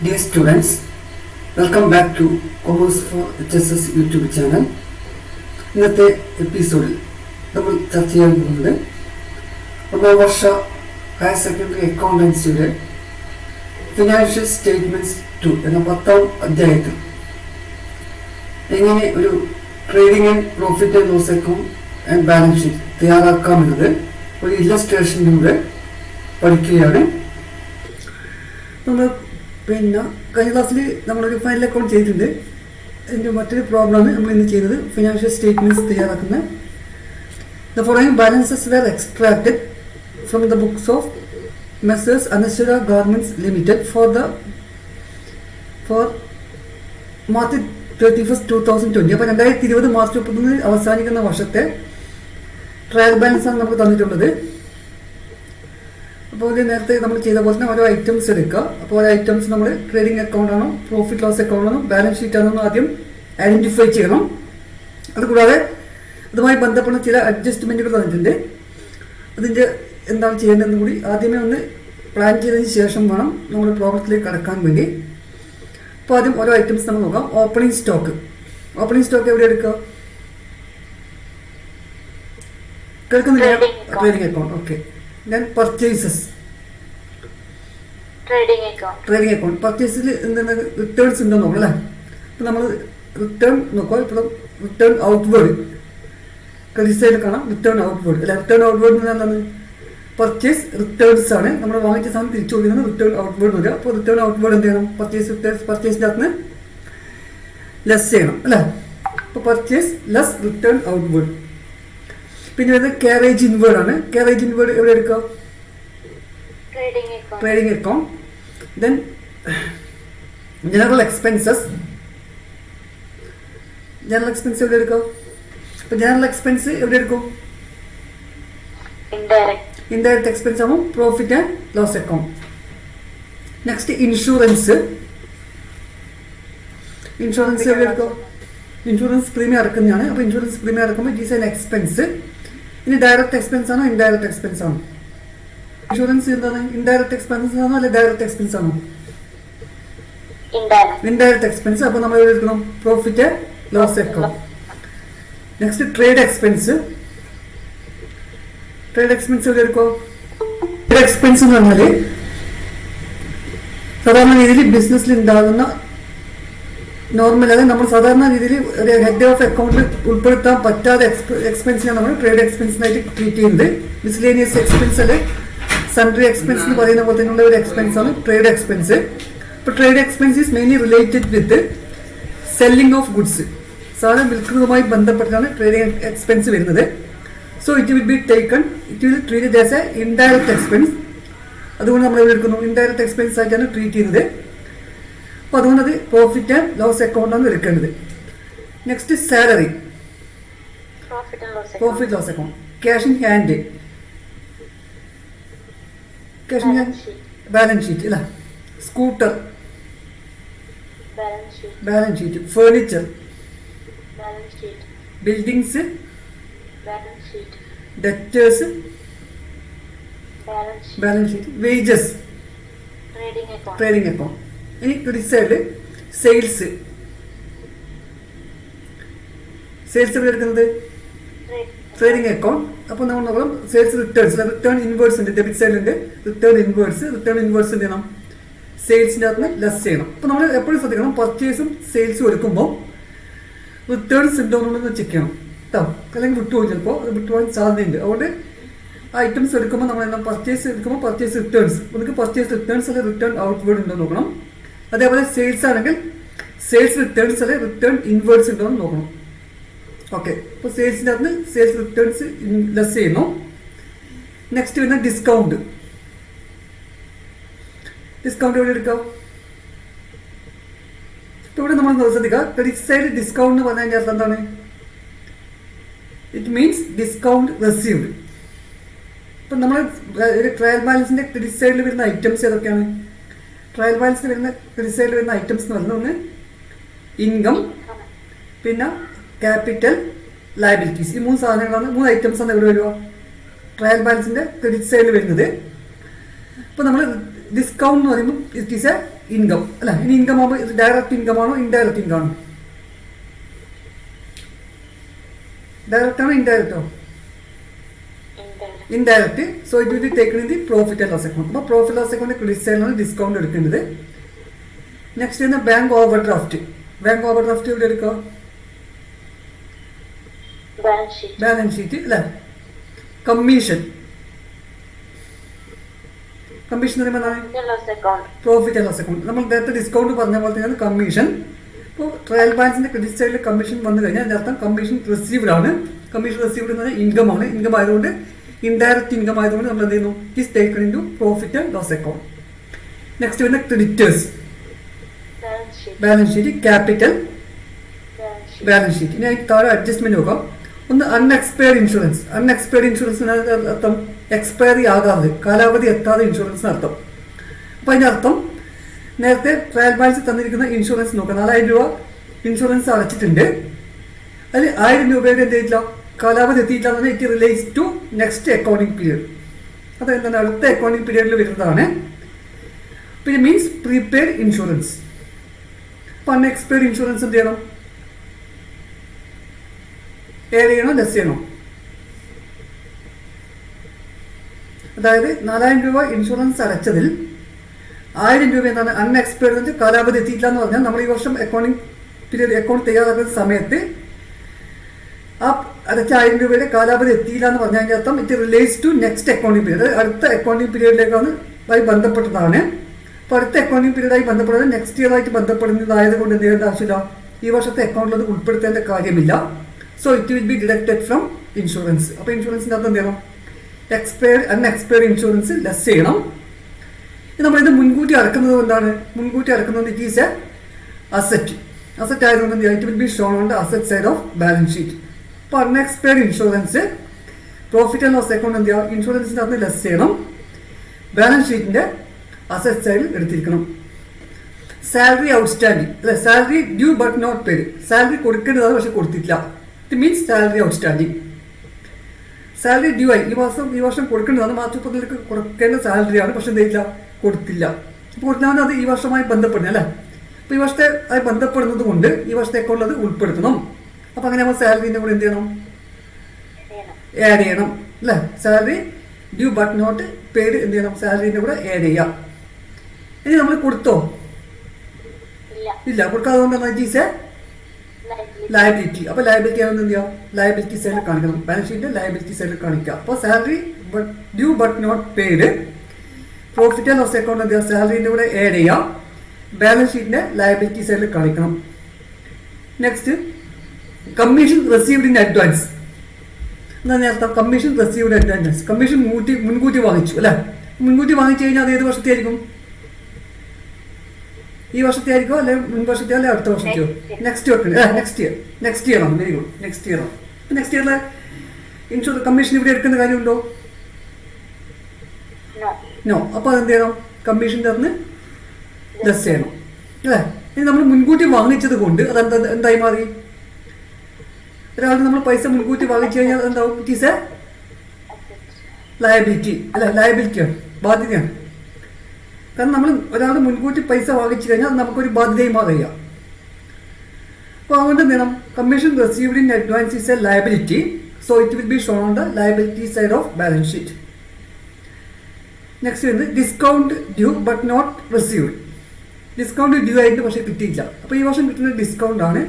Dear students, welcome back to Commerce for HSS YouTube channel. ഇന്നത്തെ എപ്പിസോഡിൽ നമ്മൾ ചർച്ച ചെയ്യാൻ പോകുന്നത് ഒന്നാം വർഷ ഹയർ സെക്കൻഡറി അക്കൗണ്ടൻസിയുടെ ഫിനാൻഷ്യൽ സ്റ്റേറ്റ്മെന്റ്സ് 2 എന്ന 10ാം അധ്യായത്തിൽ എങ്ങനെ ഒരു trading and profit and loss account and balance sheet തയ്യാറാക്കാമെന്നത് ഒരു ഇല്ലസ്ട്രേഷനിലൂടെ പഠിക്കുകയാണ്. നമ്മൾ പിന്നെ കഴിഞ്ഞ ക്ലാസ്സിൽ നമ്മളൊരു ഫൈനൽ അക്കൗണ്ട് ചെയ്തിട്ടുണ്ട്. അതിൻ്റെ മറ്റൊരു പ്രോബ്ലമാണ് നമ്മൾ ഇന്ന് ചെയ്യുന്നത്. ഫിനാൻഷ്യൽ സ്റ്റേറ്റ്മെൻറ്റ്സ് തയ്യാറാക്കുന്നത്. The following balances were extracted from the books of messrs Anashwara garments limited for March 31, 2020. അപ്പോൾ 2020 മാർച്ച് 31 അവസാനിക്കുന്ന വർഷത്തെ ട്രയൽ ബാലൻസാണ് നമുക്ക് തന്നിട്ടുള്ളത്. അപ്പോൾ നേരത്തെ നമ്മൾ ചെയ്ത പോലെ തന്നെ ഓരോ ഐറ്റംസ് എടുക്കുക. അപ്പോൾ ഓരോ ഐറ്റംസ് നമ്മൾ ട്രേഡിംഗ് അക്കൗണ്ട് ആണോ, പ്രോഫിറ്റ് ലോസ് അക്കൗണ്ട് ആണോ, ബാലൻസ് ഷീറ്റ് ആണോ ആദ്യം ഐഡന്റിഫൈ ചെയ്യണം. അതുകൂടാതെ അതുമായി ബന്ധപ്പെട്ട ചില അഡ്ജസ്റ്റ്മെൻറ്റുകൾ തന്നിട്ടുണ്ട്. അതിൻ്റെ എന്താണ് ചെയ്യേണ്ടതെന്ന് കൂടി ആദ്യമേ ഒന്ന് പ്ലാൻ ചെയ്തതിന് ശേഷം വേണം നമ്മൾ പ്രോബ്ലത്തിലേക്ക് കടക്കാൻ വേണ്ടി. അപ്പോൾ ആദ്യം ഓരോ ഐറ്റംസ് നമ്മൾ നോക്കാം. ഓപ്പണിംഗ് സ്റ്റോക്ക് എവിടെ എടുക്കുക? കേൾക്കുന്നില്ല? Trading account. Okay. Then purchases. Trading account. പർച്ചേസിൽ എന്താണ് റിട്ടേൺസ് ഉണ്ടോ നോക്കാം അല്ലേ? അപ്പോൾ നമ്മൾ റിട്ടേൺ നോക്കാം. ഇപ്പോൾ റിട്ടേൺ ഔട്ട്വേർഡ് ക്രെഡിറ്റ് സൈഡിൽ കാണാം. റിട്ടേൺ ഔട്ട്വേർഡ് അല്ല, റിട്ടേൺ ഔട്ട്വേർഡ് എന്ന് പറഞ്ഞാൽ പർച്ചേസ് റിട്ടേൺസ് ആണ്. നമ്മൾ വാങ്ങിച്ച സാധനം തിരിച്ചു കൊടുക്കുന്നത് റിട്ടേൺ ഔട്ട്വേർഡ് വരിക. അപ്പോൾ റിട്ടേൺ ഔട്ട്വേർഡ് എന്ത് ചെയ്യണം? പർച്ചേസിൻ്റെ അകത്ത് നിന്ന് ലെസ് ചെയ്യണം അല്ലേ? അപ്പോൾ പർച്ചേസ് ലെസ് റിട്ടേൺ ഔട്ട്വേർഡ്. പിന്നെ വരുന്നത് കാരേജ് ഇൻവേർഡ് ആണ്. കാരേജ് ഇൻവേർഡ് എവിടെ എടുക്കുക? Trading account. Then general expenses എവിടെ എടുക്കുക? അപ്പൊ ജനറൽ എക്സ്പെൻസ് എവിടെ എടുക്കും? ഇൻഡയറക്റ്റ് എക്സ്പെൻസ് ആകുമ്പോൾ profit and loss account. Next insurance എവിടെ എടുക്കുക? ഇൻഷുറൻസ് പ്രീമിയം അടക്കുന്നതാണ്. അപ്പോൾ ഇൻഷുറൻസ് പ്രീമിയം അടക്കുമ്പോൾ ഇറ്റ് ഈസ് ആൻ എക്സ്പെൻസ്. ഇനി ഡയറക്റ്റ് എക്സ്പെൻസ് ആണോ ഇൻഡയറക്റ്റ് എക്സ്പെൻസ് ആണോ? ഇൻഷുറൻസ് എന്താണ്? ഇൻഡയറക്റ്റ് എക്സ്പെൻസ് ആണോ അല്ലെ ഡയറക്റ്റ് എക്സ്പെൻസ് ആണോ? Indirect expense. അപ്പോൾ നമ്മൾ എവിടെ എടുക്കണം? Profit loss account. Next trade expense എവിടെ എടുക്കോ? ട്രേഡ് എക്സ്പെൻസ് എന്ന് പറഞ്ഞാൽ സാധാരണ രീതിയിൽ ബിസിനസ്സിൽ ഉണ്ടാകുന്ന നോർമൽ, അതായത് നമ്മൾ സാധാരണ രീതിയിൽ ഒരു ഹെഡ് ഓഫ് അക്കൗണ്ടിൽ ഉൾപ്പെടുത്താൻ പറ്റാത്ത എക്സ്പെൻസിനാണ് നമ്മൾ ട്രേഡ് എക്സ്പെൻസിനായിട്ട് ട്രീറ്റ് ചെയ്യുന്നത്. മിസ്ലേനിയസ് എക്സ്പെൻസ് അല്ലെ സൺട്രി എക്സ്പെൻസ് എന്ന് പറയുന്ന പോലെ തന്നെയുള്ള ഒരു എക്സ്പെൻസ് ആണ് ട്രേഡ് എക്സ്പെൻസ്. ഇപ്പോൾ trade expense is mainly related with selling of goods. സാധനം വിൽക്കുന്നതുമായി ബന്ധപ്പെട്ടാണ് ട്രേഡിംഗ് എക്സ്പെൻസ് വരുന്നത്. So it will treated as A indirect expense. അതുകൊണ്ട് നമ്മൾ എവിടെ എടുക്കുന്നു? ഇൻഡയറക്റ്റ് എക്സ്പെൻസ് ആയിട്ടാണ് ട്രീറ്റ് ചെയ്യുന്നത്. അപ്പോൾ അതുകൊണ്ട് അത് പ്രോഫിറ്റ് ആൻഡ് ലോസ് അക്കൗണ്ടാണ് എടുക്കേണ്ടത്. Next salary, profit loss account. Cash in hand balance sheet അല്ല. Scooter balance sheet. Furniture, buildings, debtors balance sheet. Wages trading account. ഇനി ക്രെഡിറ്റ് സൈഡിൽ സെയിൽസ് എവിടെ എടുക്കുന്നത്? Trading account. അപ്പോൾ നമ്മൾ നോക്കണം സെയിൽസ് റിട്ടേൺ ഇൻവേഴ്സ് ഉണ്ട്. ഡെബിറ്റ് സൈഡിലുണ്ട് റിട്ടേൺ ഇൻവേഴ്സ് എന്ത് ചെയ്യണം? സെയിൽസിൻ്റെ അകത്ത് നിന്ന് ലെസ് ചെയ്യണം. അപ്പോൾ നമ്മൾ എപ്പോഴും ശ്രദ്ധിക്കണം, പർച്ചേസും സെയിൽസും എടുക്കുമ്പോൾ റിട്ടേൺസ് ഉണ്ടോ എന്നുള്ളത് ചെക്ക് ചെയ്യണം കേട്ടോ. അല്ലെങ്കിൽ വിട്ടുപോയി, ചിലപ്പോൾ അത് വിട്ടുപോകാൻ സാധ്യതയുണ്ട്. അതുകൊണ്ട് ഐറ്റംസ് എടുക്കുമ്പോൾ നമ്മൾ എന്താ പർച്ചേസ് എടുക്കുമ്പോൾ പർച്ചേസ് റിട്ടേൺസ്, നമുക്ക് പർച്ചേസ് റിട്ടേൺസ് അല്ലെങ്കിൽ റിട്ടേൺ ഔട്ട്വേർഡ് ഉണ്ടോ നോക്കണം. അതേപോലെ സെയിൽസ് ആണെങ്കിൽ സെയിൽസ് റിട്ടേൺസ് അല്ലെങ്കിൽ റിട്ടേൺ ഇൻവേർട്സ് ഉണ്ടോ എന്ന് നോക്കണം. ഓക്കെ. അപ്പോൾ സെയിൽസിൻ്റെ അകത്ത് സെയിൽസ് റിട്ടേൺസ് ലെസ് ചെയ്യുന്നു. നെക്സ്റ്റ് വരുന്ന ഡിസ്കൗണ്ട് എവിടെ എടുക്കാം? ഇവിടെ നമ്മൾ ശ്രദ്ധിക്കുക, ക്രെഡിറ്റ് സൈഡ് ഡിസ്കൗണ്ട് എന്ന് പറഞ്ഞു കഴിഞ്ഞാൽ എന്താണ്? It means discount received. ഇപ്പം നമ്മൾ ഒരു ട്രയൽ ബാലൻസിന്റെ ക്രെഡിറ്റ് സൈഡിൽ വരുന്ന ഐറ്റംസ് ഏതൊക്കെയാണ്? ട്രയൽ ബാലൻസിൽ വരുന്ന ക്രെഡിറ്റ് സൈഡിൽ വരുന്ന ഐറ്റംസ് എന്ന് പറയുന്നത് ഒന്ന് ഇൻകം, പിന്നെ ക്യാപിറ്റൽ, ലയബിലിറ്റീസ്. ഈ 3 സാധനങ്ങളാണ്, 3 ഐറ്റംസ് ആണ് ഇവിടെ വരിക ട്രയൽ ബാലൻസിന്റെ ക്രെഡിറ്റ് സൈഡിൽ വരുന്നത്. അപ്പോൾ നമ്മൾ ഡിസ്കൗണ്ട് എന്ന് പറയുമ്പോൾ ഇറ്റ് ഈസ് എ ഇൻകം അല്ല. ഇനി ഇൻകം ആകുമ്പോൾ ഇത് ഡയറക്റ്റ് ഇൻകം ആണോ ഇൻഡയറക്റ്റ് ഇൻകം ആണോ? ഡയറക്റ്റ് ആണോ ഇൻഡയറക്റ്റോ? Indirect. So it will be taken in the profit and loss account. അപ്പോൾ പ്രോഫിറ്റ് ലോസ് അക്കൗണ്ട് ക്രെഡിറ്റ് സൈഡിലാണ് ഡിസ്കൗണ്ട് എടുക്കേണ്ടത്. നെക്സ്റ്റ് ചെയ്യുന്ന bank overdraft. Bank overdraft എവിടെ എടുക്കുക? ബാലൻസ് ഷീറ്റ് അല്ലേ. കമ്മീഷൻ. കമ്മീഷൻ എന്ന് പറയുമ്പോൾ എന്താണ്? Profit and loss account. നമ്മൾ നേരത്തെ ഡിസ്കൗണ്ട് പറഞ്ഞ പോലെ തന്നെയാണ് കമ്മീഷൻ. ഇപ്പോൾ ട്രയൽ ബാലൻസിന്റെ ക്രെഡിറ്റ് സൈഡിൽ കമ്മീഷൻ വന്നു കഴിഞ്ഞാൽ അതിൻ്റെ അർത്ഥം കമ്മീഷൻ റിസീവ്ഡ് ആണ്. കമ്മീഷൻ റിസീവ്ഡ് എന്ന് പറഞ്ഞാൽ ഇൻകം ആണ്. ഇൻകം ആയതുകൊണ്ട് ഇൻഡയറക്റ്റ് ഇൻകം ആയതുകൊണ്ട് നമ്മൾ എന്ത് ചെയ്യുന്നു? It is taken in to profit and loss account. Next വരുന്ന creditors. Balance sheet, capital, balance sheet. ഇനി അതിന് താഴെ അഡ്ജസ്റ്റ്മെന്റ് നോക്കാം. ഒന്ന് അൺഎക്സ്പയർഡ് ഇൻഷുറൻസ്. അൺഎക്സ്പയർഡ് ഇൻഷുറൻസിന് അർത്ഥം എക്സ്പയറി ആകാതെ, കാലാവധി എത്താതെ ഇൻഷുറൻസിന് അർത്ഥം. അപ്പോൾ അതിൻ്റെ അർത്ഥം നേരത്തെ ട്രയൽ ബാലൻസ് തന്നിരിക്കുന്ന ഇൻഷുറൻസ് നോക്കാം. 4000 രൂപ ഇൻഷുറൻസ് അടച്ചിട്ടുണ്ട്. അതിൽ 1000 രൂപയുടെ എന്ത് ചെയ്തില്ല, കാലാവധി എത്തിയിട്ടില്ല എന്ന് പറഞ്ഞാൽ it relates to next accounting period. അത് എന്താണ്? അടുത്ത അക്കൗണ്ടിങ് പീരീഡിൽ വരുന്നതാണ്. പിന്നെ മീൻസ് പ്രീപെയ്ഡ് ഇൻഷുറൻസ്. അപ്പോൾ അൺഎക്സ്പയർഡ് ഇൻഷുറൻസ് എന്ത് ചെയ്യണം? ഏഡ് ചെയ്യണോ ലെസ് ചെയ്യണോ? അതായത് 4000 രൂപ ഇൻഷുറൻസ് അടച്ചതിൽ 1000 രൂപ എന്താണ് അൺഎക്സ്പയർഡ് കാലാവധി എത്തിയില്ല എന്ന് പറഞ്ഞാൽ നമ്മൾ ഈ വർഷം അക്കൗണ്ടിങ് പീരീഡ് അക്കൗണ്ട് തയ്യാറാക്കുന്ന സമയത്ത് ആ അടച്ച 1000 രൂപയുടെ കാലാവധി എത്തിയില്ല എന്ന് പറഞ്ഞാൽ അതിൻ്റെ അർത്ഥം it relates to next accounting period. അടുത്ത അക്കൗണ്ടിങ് പീരീഡിലേക്കാണ് ആയി ബന്ധപ്പെട്ടതാണ്. അപ്പോൾ അടുത്ത അക്കൗണ്ടിങ് പീരീഡായി ബന്ധപ്പെടുന്നത് നെക്സ്റ്റ് ഇയർ ആയിട്ട് ബന്ധപ്പെടുന്നതായത് കൊണ്ട് എന്ത് ചെയ്യേണ്ട ആവശ്യമില്ല, ഈ വർഷത്തെ അക്കൗണ്ടിൽ അത് ഉൾപ്പെടുത്തേണ്ട കാര്യമില്ല. So it will be deducted from insurance. അപ്പോൾ ഇൻഷുറൻസിൻ്റെ അർത്ഥം എന്ത് ചെയ്യണം? എക്സ്പയർഡ് അൺഎക്സ്പയർഡ് ഇൻഷുറൻസ് ലെസ് ചെയ്യണം. നമ്മളിത് മുൻകൂട്ടി അടക്കുന്നത് കൊണ്ടാണ്. മുൻകൂട്ടി അടക്കുന്നത് it is a asset. Asset ആയതുകൊണ്ട് it will be shown on the asset side of balance sheet. അപ്പോൾ unexpired insurance profit and loss account എന്ത് ചെയ്യുക? ഇൻഷുറൻസിൻ്റെ അകത്ത് ലെസ് ചെയ്യണം. ബാലൻസ് ഷീറ്റിൻ്റെ അസറ്റ് സൈഡിൽ എടുത്തിരിക്കണം. സാലറി ഔട്ട്സ്റ്റാൻഡിങ് അല്ലെ, salary due but not paid. Salary കൊടുക്കേണ്ടതാണ് പക്ഷെ കൊടുത്തിട്ടില്ല. It means salary outstanding. Salary due ആയി, ഈ വർഷം കൊടുക്കേണ്ടതാണ്, മാർച്ച് 30 കൊടുക്കേണ്ട സാലറിയാണ്, പക്ഷെ എന്തില്ല, കൊടുത്തില്ല. അപ്പോൾ കൊടുത്താൽ അത് ഈ വർഷമായി ബന്ധപ്പെടുന്നത് അല്ലേ. അപ്പോൾ ഈ വർഷത്തെ ആയി ബന്ധപ്പെടുന്നത് കൊണ്ട് ഈ വർഷത്തെ അക്കൗണ്ടിൽ അത് ഉൾപ്പെടുത്തണം. അപ്പോൾ അങ്ങനെ നമ്മൾ സാലറിൻ്റെ കൂടെ എന്ത് ചെയ്യണം? ആഡ് ചെയ്യണം അല്ലേ. Salary due but not paid എന്ത് ചെയ്യണം? സാലറിൻ്റെ കൂടെ ആഡ് ചെയ്യാം. ഇനി നമ്മൾ കൊടുത്തോ? ഇല്ല, കൊടുക്കാതെ കൊണ്ട് ഇറ്റ് ഈസ് എ ലയബിലിറ്റി. അപ്പോൾ ലയബിലിറ്റി ആവുന്നത് എന്ത് ചെയ്യാം? ലയബിലിറ്റി സൈഡിൽ കാണിക്കണം. ബാലൻസ് ഷീറ്റിന്റെ ലയബിലിറ്റി സൈഡിൽ കാണിക്കുക. അപ്പോൾ salary due but not paid profit and loss account എന്ത് ചെയ്യുക? സാലറിൻ്റെ കൂടെ ആഡ് ചെയ്യാം. ബാലൻസ് ഷീറ്റിന്റെ ലയബിലിറ്റി സൈഡിൽ കാണിക്കണം. Next commission received in advance. എന്താണ് അർത്ഥം? Commission received advance. കമ്മീഷൻ മുൻകൂട്ടി വാങ്ങിച്ചു അല്ലെ. മുൻകൂട്ടി വാങ്ങിച്ചു കഴിഞ്ഞാൽ അത് ഏത് വർഷത്തെ ആയിരിക്കും? ഈ വർഷത്തെ ആയിരിക്കോ അല്ലെ മുൻ വർഷത്തെ അല്ലെ അടുത്ത വർഷത്തെയോ? നെക്സ്റ്റ് ഇയർ ആണ്. Very good. നെക്സ്റ്റ് ഇയർ ആണ്. നെക്സ്റ്റ് ഇയറിലെ ഇൻഷുറൻസ് കമ്മീഷൻ ഇവിടെ എടുക്കേണ്ട കാര്യമുണ്ടോ? നോ. അപ്പോൾ അതെന്ത് ചെയ്യണം? കമ്മീഷൻ്റെ അന്ന് ലെസ് ചെയ്യണം അല്ലേ. ഇനി നമ്മൾ മുൻകൂട്ടി വാങ്ങിച്ചത് കൊണ്ട് അതെന്താ എന്തായി മാറി? ഒരാൾ നമ്മൾ പൈസ മുൻകൂട്ടി വാങ്ങിച്ചു കഴിഞ്ഞാൽ എന്താവും? ഇറ്റ് ഈസ് എ ലയബിലിറ്റി അല്ലെ. ലയബിലിറ്റിയാണ്, ബാധ്യതയാണ്. കാരണം നമ്മൾ ഒരാൾ മുൻകൂട്ടി പൈസ വാങ്ങിച്ചു കഴിഞ്ഞാൽ നമുക്കൊരു ബാധ്യതയും മാറില്ല. അപ്പോൾ അതുകൊണ്ട് എന്ത് ചെയ്യണം? Commission received in advance is a liability. So it will be shown on the liability side of balance sheet. Next വരുന്നത് discount due but not received. Discount due ആയിട്ട് പക്ഷേ കിട്ടിയില്ല. അപ്പോൾ ഈ വർഷം കിട്ടുന്ന ഡിസ്കൗണ്ട് ആണ്,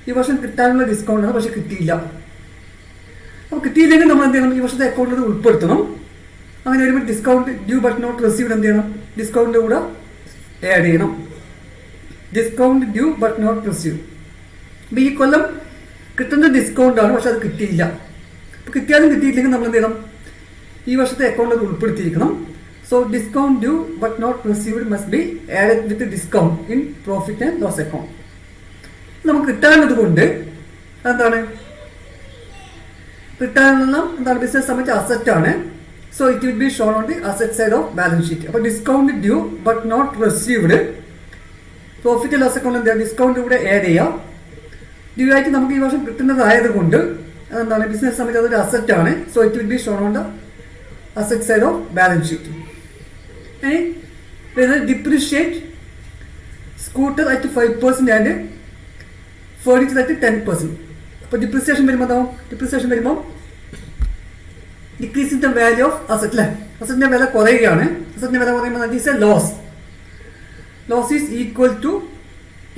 ഈ വർഷം കിട്ടാനുള്ള ഡിസ്കൗണ്ട് ആണ്, പക്ഷെ കിട്ടിയില്ല. അപ്പോൾ കിട്ടിയില്ലെങ്കിൽ നമ്മൾ എന്ത് ചെയ്യണം? ഈ വർഷത്തെ അക്കൗണ്ടിൽ ഉൾപ്പെടുത്തണം. അങ്ങനെ വരുമ്പോൾ discount due but not received എന്ത് ചെയ്യണം? ഡിസ്കൗണ്ടിൻ്റെ കൂടെ ആഡ് ചെയ്യണം. Discount due but not received. അപ്പോൾ ഈ കൊല്ലം കിട്ടുന്ന ഡിസ്കൗണ്ട് ആണ്, പക്ഷെ അത് കിട്ടിയില്ല. അപ്പോൾ കിട്ടിയാലും കിട്ടിയില്ലെങ്കിൽ നമ്മൾ എന്ത് ചെയ്യണം? ഈ വർഷത്തെ അക്കൗണ്ടിൽ ഉൾപ്പെടുത്തിയിരിക്കണം. So discount due but not received must be added with discount in profit and loss account. നമുക്ക് കിട്ടാനുള്ളത് കൊണ്ട് എന്താണ്? കിട്ടാനുള്ള എന്താണ്? ബിസിനസ് സംബന്ധിച്ച അസറ്റ് ആണ്. So it will be shown on the asset side of balance sheet. അപ്പോൾ discount due but not received profit loss account എന്താണ്? ഡിസ്കൗണ്ട് കൂടെ ആഡ് ചെയ്യാം. ഡ്യൂ ആയിട്ട് നമുക്ക് ഈ വർഷം കിട്ടുന്നതായത് കൊണ്ട് എന്താണ്? ബിസിനസ് സംബന്ധിച്ച് അതൊരു അസറ്റ് ആണ്. So it will be shown on the asset side of balance sheet. ഇനി depreciate scooter at 5% and furniture at 10%. അപ്പോൾ ഡിപ്രീസിയേഷൻ വരുമ്പോൾ decreasing the value of asset അല്ലേ, അസറ്റിന്റെ വില കുറയുകയാണ്. അസറ്റിന്റെ വില കുറയുമ്പോൾ that is a loss. Loss is equal to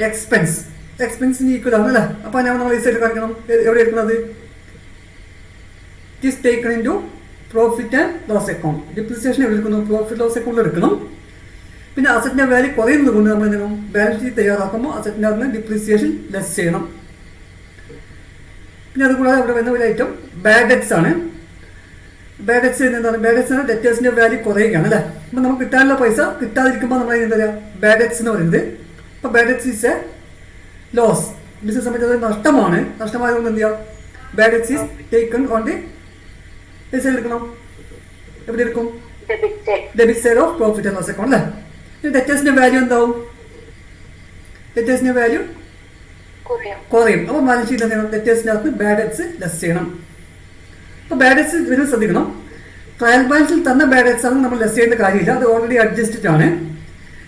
എക്സ്പെൻസിന് ഈക്വൽ ആണ് അല്ലേ. അപ്പോൾ നമ്മൾ ഈ സൈഡ് കാണിക്കണം, എവിടെ എടുക്കുന്നത്? It is taken in to profit and loss account. Depreciation എവിടെ എടുക്കുന്നു? പ്രോഫിറ്റ് ലോസ് അക്കൗണ്ടിൽ എടുക്കണം. പിന്നെ അസറ്റിന്റെ വാല്യൂ കുറയുന്നത് കൊണ്ട് നമ്മൾ എന്ത് ചെയ്യണം? ബാലൻസ് ഷീറ്റ് തയ്യാറാക്കുമ്പോൾ അസറ്റിന്റെ അകത്ത് ഡിപ്രീസിയേഷൻ ലെസ് ചെയ്യണം. പിന്നെ അതുകൂടാതെ അവിടെ വരുന്ന ഒരു ഐറ്റം ബാഡ് ഡെറ്റ്സ് ആണ്. ബാഡ് ഡെറ്റ്സ് എന്താണ്? ബാഡ് ഡെറ്റ്സ് ആണ് ഡെറ്റേഴ്സിന്റെ വാല്യൂ കുറയുകയാണ് അല്ലേ. അപ്പോൾ നമുക്ക് കിട്ടാനുള്ള പൈസ കിട്ടാതിരിക്കുമ്പോൾ നമ്മൾ എന്താ പറയുക? ബാഡ് ഡെറ്റ്സ് എന്ന് പറയുന്നത്. അപ്പോൾ bad debts is a loss. Business സംബന്ധിച്ചത് നഷ്ടമാണ്. നഷ്ടമായതുകൊണ്ട് എന്ത് ചെയ്യുക? Bad debts is taken on the side എടുക്കണം. എവിടെ എടുക്കും? Debit side of profit and loss account അല്ലേ. ഡെറ്റേഴ്സിന്റെ വാല്യൂ എന്താവും? ഡെറ്റേഴ്സിന്റെ വാല്യൂ കുറയും. അപ്പോൾ ബാലൻസ് ഷീറ്റ് എന്ത് ചെയ്യണം? ഡെറ്റേഴ്സിന്റെ അകത്ത് ബാഡ് ഡെറ്റ്സ് ലെസ് ചെയ്യണം. അപ്പോൾ ബാഡ് ഡെറ്റ്സ് വരുന്നത് ശ്രദ്ധിക്കണം. ട്രയൽ ബാലൻസിൽ തന്ന ബാഡ് ഡെറ്റ്സ് ആണ് നമ്മൾ ലെസ് ചെയ്യേണ്ട കാര്യമില്ല, അത് ഓൾറെഡി അഡ്ജസ്റ്റഡ് ആണ്.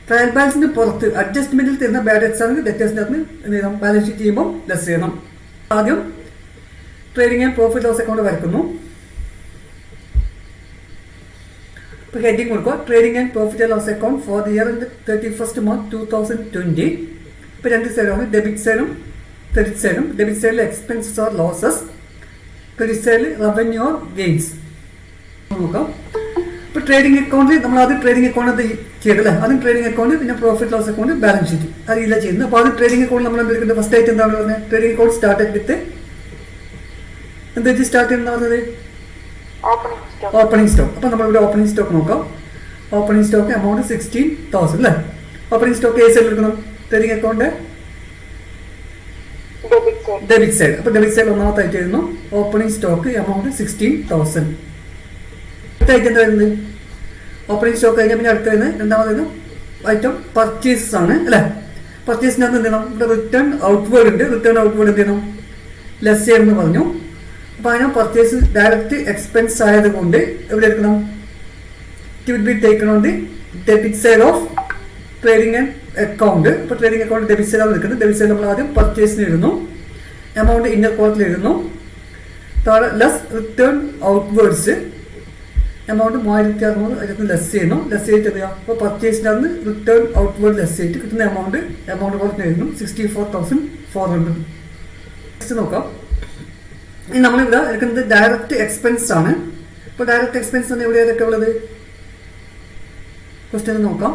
ട്രയൽ ബാലൻസിന് പുറത്ത് അഡ്ജസ്റ്റ്മെന്റിൽ തരുന്ന ബാഡ് ഡെറ്റ്സ് ആണ് ഡെറ്റേഴ്സിന്റെ അകത്ത് എന്ത് ചെയ്യണം? ബാലൻസ് ഷീറ്റ് ചെയ്യുമ്പോൾ ലെസ് ചെയ്യണം. ആദ്യം trading and profit loss account വരക്കുന്നു. ഇപ്പോൾ ഹെഡിങ് കൊടുക്കുക, trading and profit and loss account for the year 31st March 2020. ഇപ്പോൾ രണ്ട് സൈഡാണ്, ഡെബിറ്റ് സൈഡും ക്രെഡിറ്റ് സൈഡും. ഡെബിറ്റ് സൈഡിൽ എക്സ്പെൻസസ് ഓർ ലോസസ്, ക്രെഡിറ്റ് സൈഡിൽ റവന്യൂ ഓർ ഗെയിൻസ് നോക്കാം. ഇപ്പോൾ ട്രേഡിംഗ് അക്കൗണ്ടിൽ നമ്മൾ ആദ്യം ട്രേഡിംഗ് അക്കൗണ്ട് ചെയ്തല്ലേ, ആദ്യം ട്രേഡിംഗ് അക്കൗണ്ട്, പിന്നെ profit loss account, balance sheet, അതില്ല ചെയ്യുന്നത്. അപ്പോൾ ആദ്യം ട്രേഡിംഗ് അക്കൗണ്ട് നമ്മൾ എടുക്കുന്നത് ഫസ്റ്റ് ആയിട്ട് എന്താണ് പറഞ്ഞത്? ട്രേഡിംഗ് അക്കൗണ്ട് സ്റ്റാർട്ടഡ് വിത്ത് എന്താ സ്റ്റാർട്ട് ചെയ്യുന്നത് പറഞ്ഞത്? Opening stock. അപ്പോൾ നമ്മളിവിടെ ഓപ്പണിംഗ് സ്റ്റോക്ക് നോക്കാം. ഓപ്പണിംഗ് സ്റ്റോക്ക് എമൗണ്ട് 16,000 അല്ലേ. ഓപ്പണിംഗ് സ്റ്റോക്ക് ഏത് സൈഡിൽ എടുക്കണം? Trading account debit side. അപ്പോൾ ഡെബിറ്റ് സൈഡ് ഒന്നാമത്തെ ആയിട്ട് വരുന്നു ഓപ്പണിംഗ് സ്റ്റോക്ക് എമൗണ്ട് 16,000. അടുത്ത ഐറ്റം എന്താ വരുന്നത്? ഓപ്പണിംഗ് സ്റ്റോക്ക് കഴിഞ്ഞാൽ പിന്നെ അടുത്ത വരുന്നത് രണ്ടാമത് ഐറ്റം പർച്ചേസസ് ആണ് അല്ലേ. പർച്ചേസിനകത്ത് എന്ത് ചെയ്യണം? ഇവിടെ റിട്ടേൺ ഔട്ട്വേർഡ് ഉണ്ട്. റിട്ടേൺ ഔട്ട്വേർഡ് എന്ത് ചെയ്യണം? ലെസ് ചെയ്യണമെന്ന് പറഞ്ഞു. അപ്പോൾ അതിന് പർച്ചേസ് ഡയറക്റ്റ് എക്സ്പെൻസ് ആയതുകൊണ്ട് എവിടെ എടുക്കണം? It will be taken on the debit side of trading and account. ഇപ്പോൾ ട്രേഡിംഗ് അക്കൗണ്ട് ഡെബിറ്റ് സൈഡാണ് നിൽക്കുന്നത്. ഡെബിറ്റ് സൈഡ് നമ്മൾ ആദ്യം പർച്ചേസിന് എഴുതുന്നു, എമൗണ്ട് ഇന്നർ കോളത്തിൽ എഴുതുന്നു. താഴെ ലെസ് റിട്ടേൺ ഔട്ട്വേർഡ്സ് എമൗണ്ട് 3600 അതിനകത്ത് ലെസ് ചെയ്യുന്നു. ലെസ് ചെയ്തിട്ട് അറിയാം. അപ്പോൾ പർച്ചേസിനകത്ത് റിട്ടേൺ ഔട്ട്വേർഡ് ലെസ് ചെയ്തിട്ട് കിട്ടുന്ന എമൗണ്ട് കോളത്തിൽ എഴുതുന്നു 64,400. നെക്സ്റ്റ് നോക്കാം. ഇനി നമ്മളിവിടെ എടുക്കുന്നത് ഡയറക്റ്റ് എക്സ്പെൻസ് ആണ്. ഇപ്പോൾ ഡയറക്റ്റ് എക്സ്പെൻസ് ആണ് ഇവിടെ ഏതൊക്കെ ഉള്ളത്? ക്വസ്റ്റ്യൻ നോക്കാം.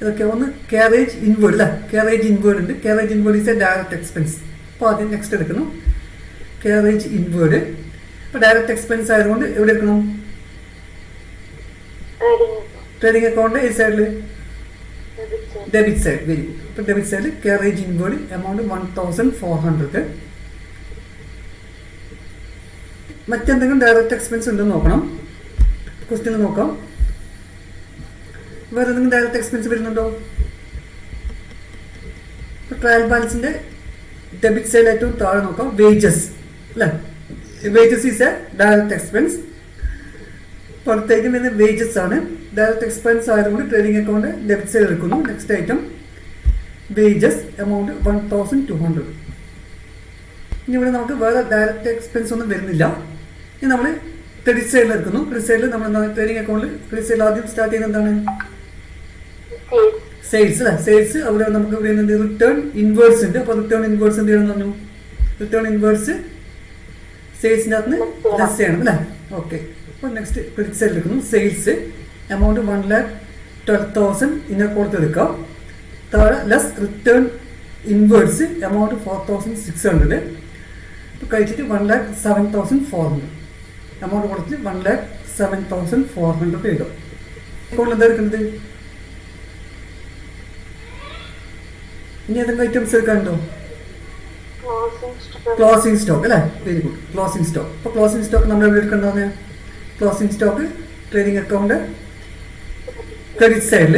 ഇതൊക്കെ ഒന്ന് കാരേജ് ഇൻവേർഡ് അല്ലേ. കാരേജ് ഇൻവേർഡ് ഉണ്ട്. Carriage inward is a direct expense. അപ്പോൾ ആദ്യം നെക്സ്റ്റ് എടുക്കുന്നു കാരേജ് ഇൻവേർഡ്. ഇപ്പോൾ ഡയറക്റ്റ് എക്സ്പെൻസ് ആയതുകൊണ്ട് എവിടെ എടുക്കണം? ട്രേഡിംഗ് അക്കൗണ്ട് ഈ സൈഡിൽ ഡെബിറ്റ് സൈഡ്. Very good. ഇപ്പോൾ ഡെബിറ്റ് സൈഡിൽ കാരേജ് ഇൻവേർഡ് എമൗണ്ട് 1,400. മറ്റെന്തെങ്കിലും ഡയറക്റ്റ് എക്സ്പെൻസ് ഉണ്ടെന്ന് നോക്കണം. ക്വസ്റ്റ്യൻ നോക്കാം. വേറെ എന്തെങ്കിലും ഡയറക്റ്റ് എക്സ്പെൻസ് വരുന്നുണ്ടോ? ഇപ്പോൾ ട്രയൽ ബാലൻസിന്റെ ഡെബിറ്റ് സൈഡ് ഏറ്റവും താഴെ നോക്കാം, വേജസ് അല്ലേ. Wages is a direct expense. പുറത്തേക്ക് വരുന്ന വേജസ് ആണ്. ഡയറക്റ്റ് എക്സ്പെൻസ് ആയതുകൊണ്ട് ട്രേഡിംഗ് അക്കൗണ്ട് ഡെബിറ്റ് സൈഡ് എടുക്കുന്നു. Next item wages amount 1,200. ഇനി ഇവിടെ നമുക്ക് വേറെ ഡയറക്റ്റ് എക്സ്പെൻസ് ഒന്നും വരുന്നില്ല. ഇനി നമ്മൾ ക്രെഡിറ്റ് സൈഡിൽ എടുക്കുന്നു. ക്രെഡിറ്റ് സൈഡിൽ നമ്മൾ എന്താണ്? ട്രേഡിംഗ് അക്കൗണ്ടിൽ ക്രെഡിറ്റ് സൈഡിൽ ആദ്യം സ്റ്റാർട്ട് ചെയ്യുന്നത് എന്താണ്? സെയിൽസ് അല്ലേ. സെയിൽസ് അവിടെ നമുക്ക് ഇവിടെ റിട്ടേൺ ഇൻവേർഡ്സ് ഉണ്ട്. അപ്പോൾ റിട്ടേൺ ഇൻവേർഡ്സ് എന്ത് ചെയ്യണമെന്ന് പറഞ്ഞു? റിട്ടേൺ ഇൻവേർഡ്സ് സെയിൽസിൻ്റെ അകത്ത് ലെസ് ചെയ്യണം അല്ലേ. ഓക്കെ. അപ്പോൾ നെക്സ്റ്റ് ക്രെഡിറ്റ് സൈഡിൽ എടുക്കുന്നു. സെയിൽസ് എമൗണ്ട് 1,12,000 ഇന്നർ കോളത്തിൽ എടുക്കാം. താഴെ ലെസ് റിട്ടേൺ ഇൻവേർഡ്സ് എമൗണ്ട് 4,600. ഇപ്പോൾ കഴിച്ചിട്ട് 1,07,400. എമൗണ്ട് കൊടുത്തിട്ട് 1,07,400 എഴുതാം. അക്കൗണ്ടിൽ എന്താ എടുക്കുന്നത്? ഇനി ഏതെങ്കിലും ഐറ്റംസ് എടുക്കാനുണ്ടോ? ക്ലോസിംഗ് സ്റ്റോക്ക് അല്ലേ. Very good. Closing stock. അപ്പോൾ ക്ലോസിംഗ് സ്റ്റോക്ക് നമ്മൾ എവിടെ എടുക്കേണ്ടതാണ്? Closing stock trading account credit സൈഡിൽ.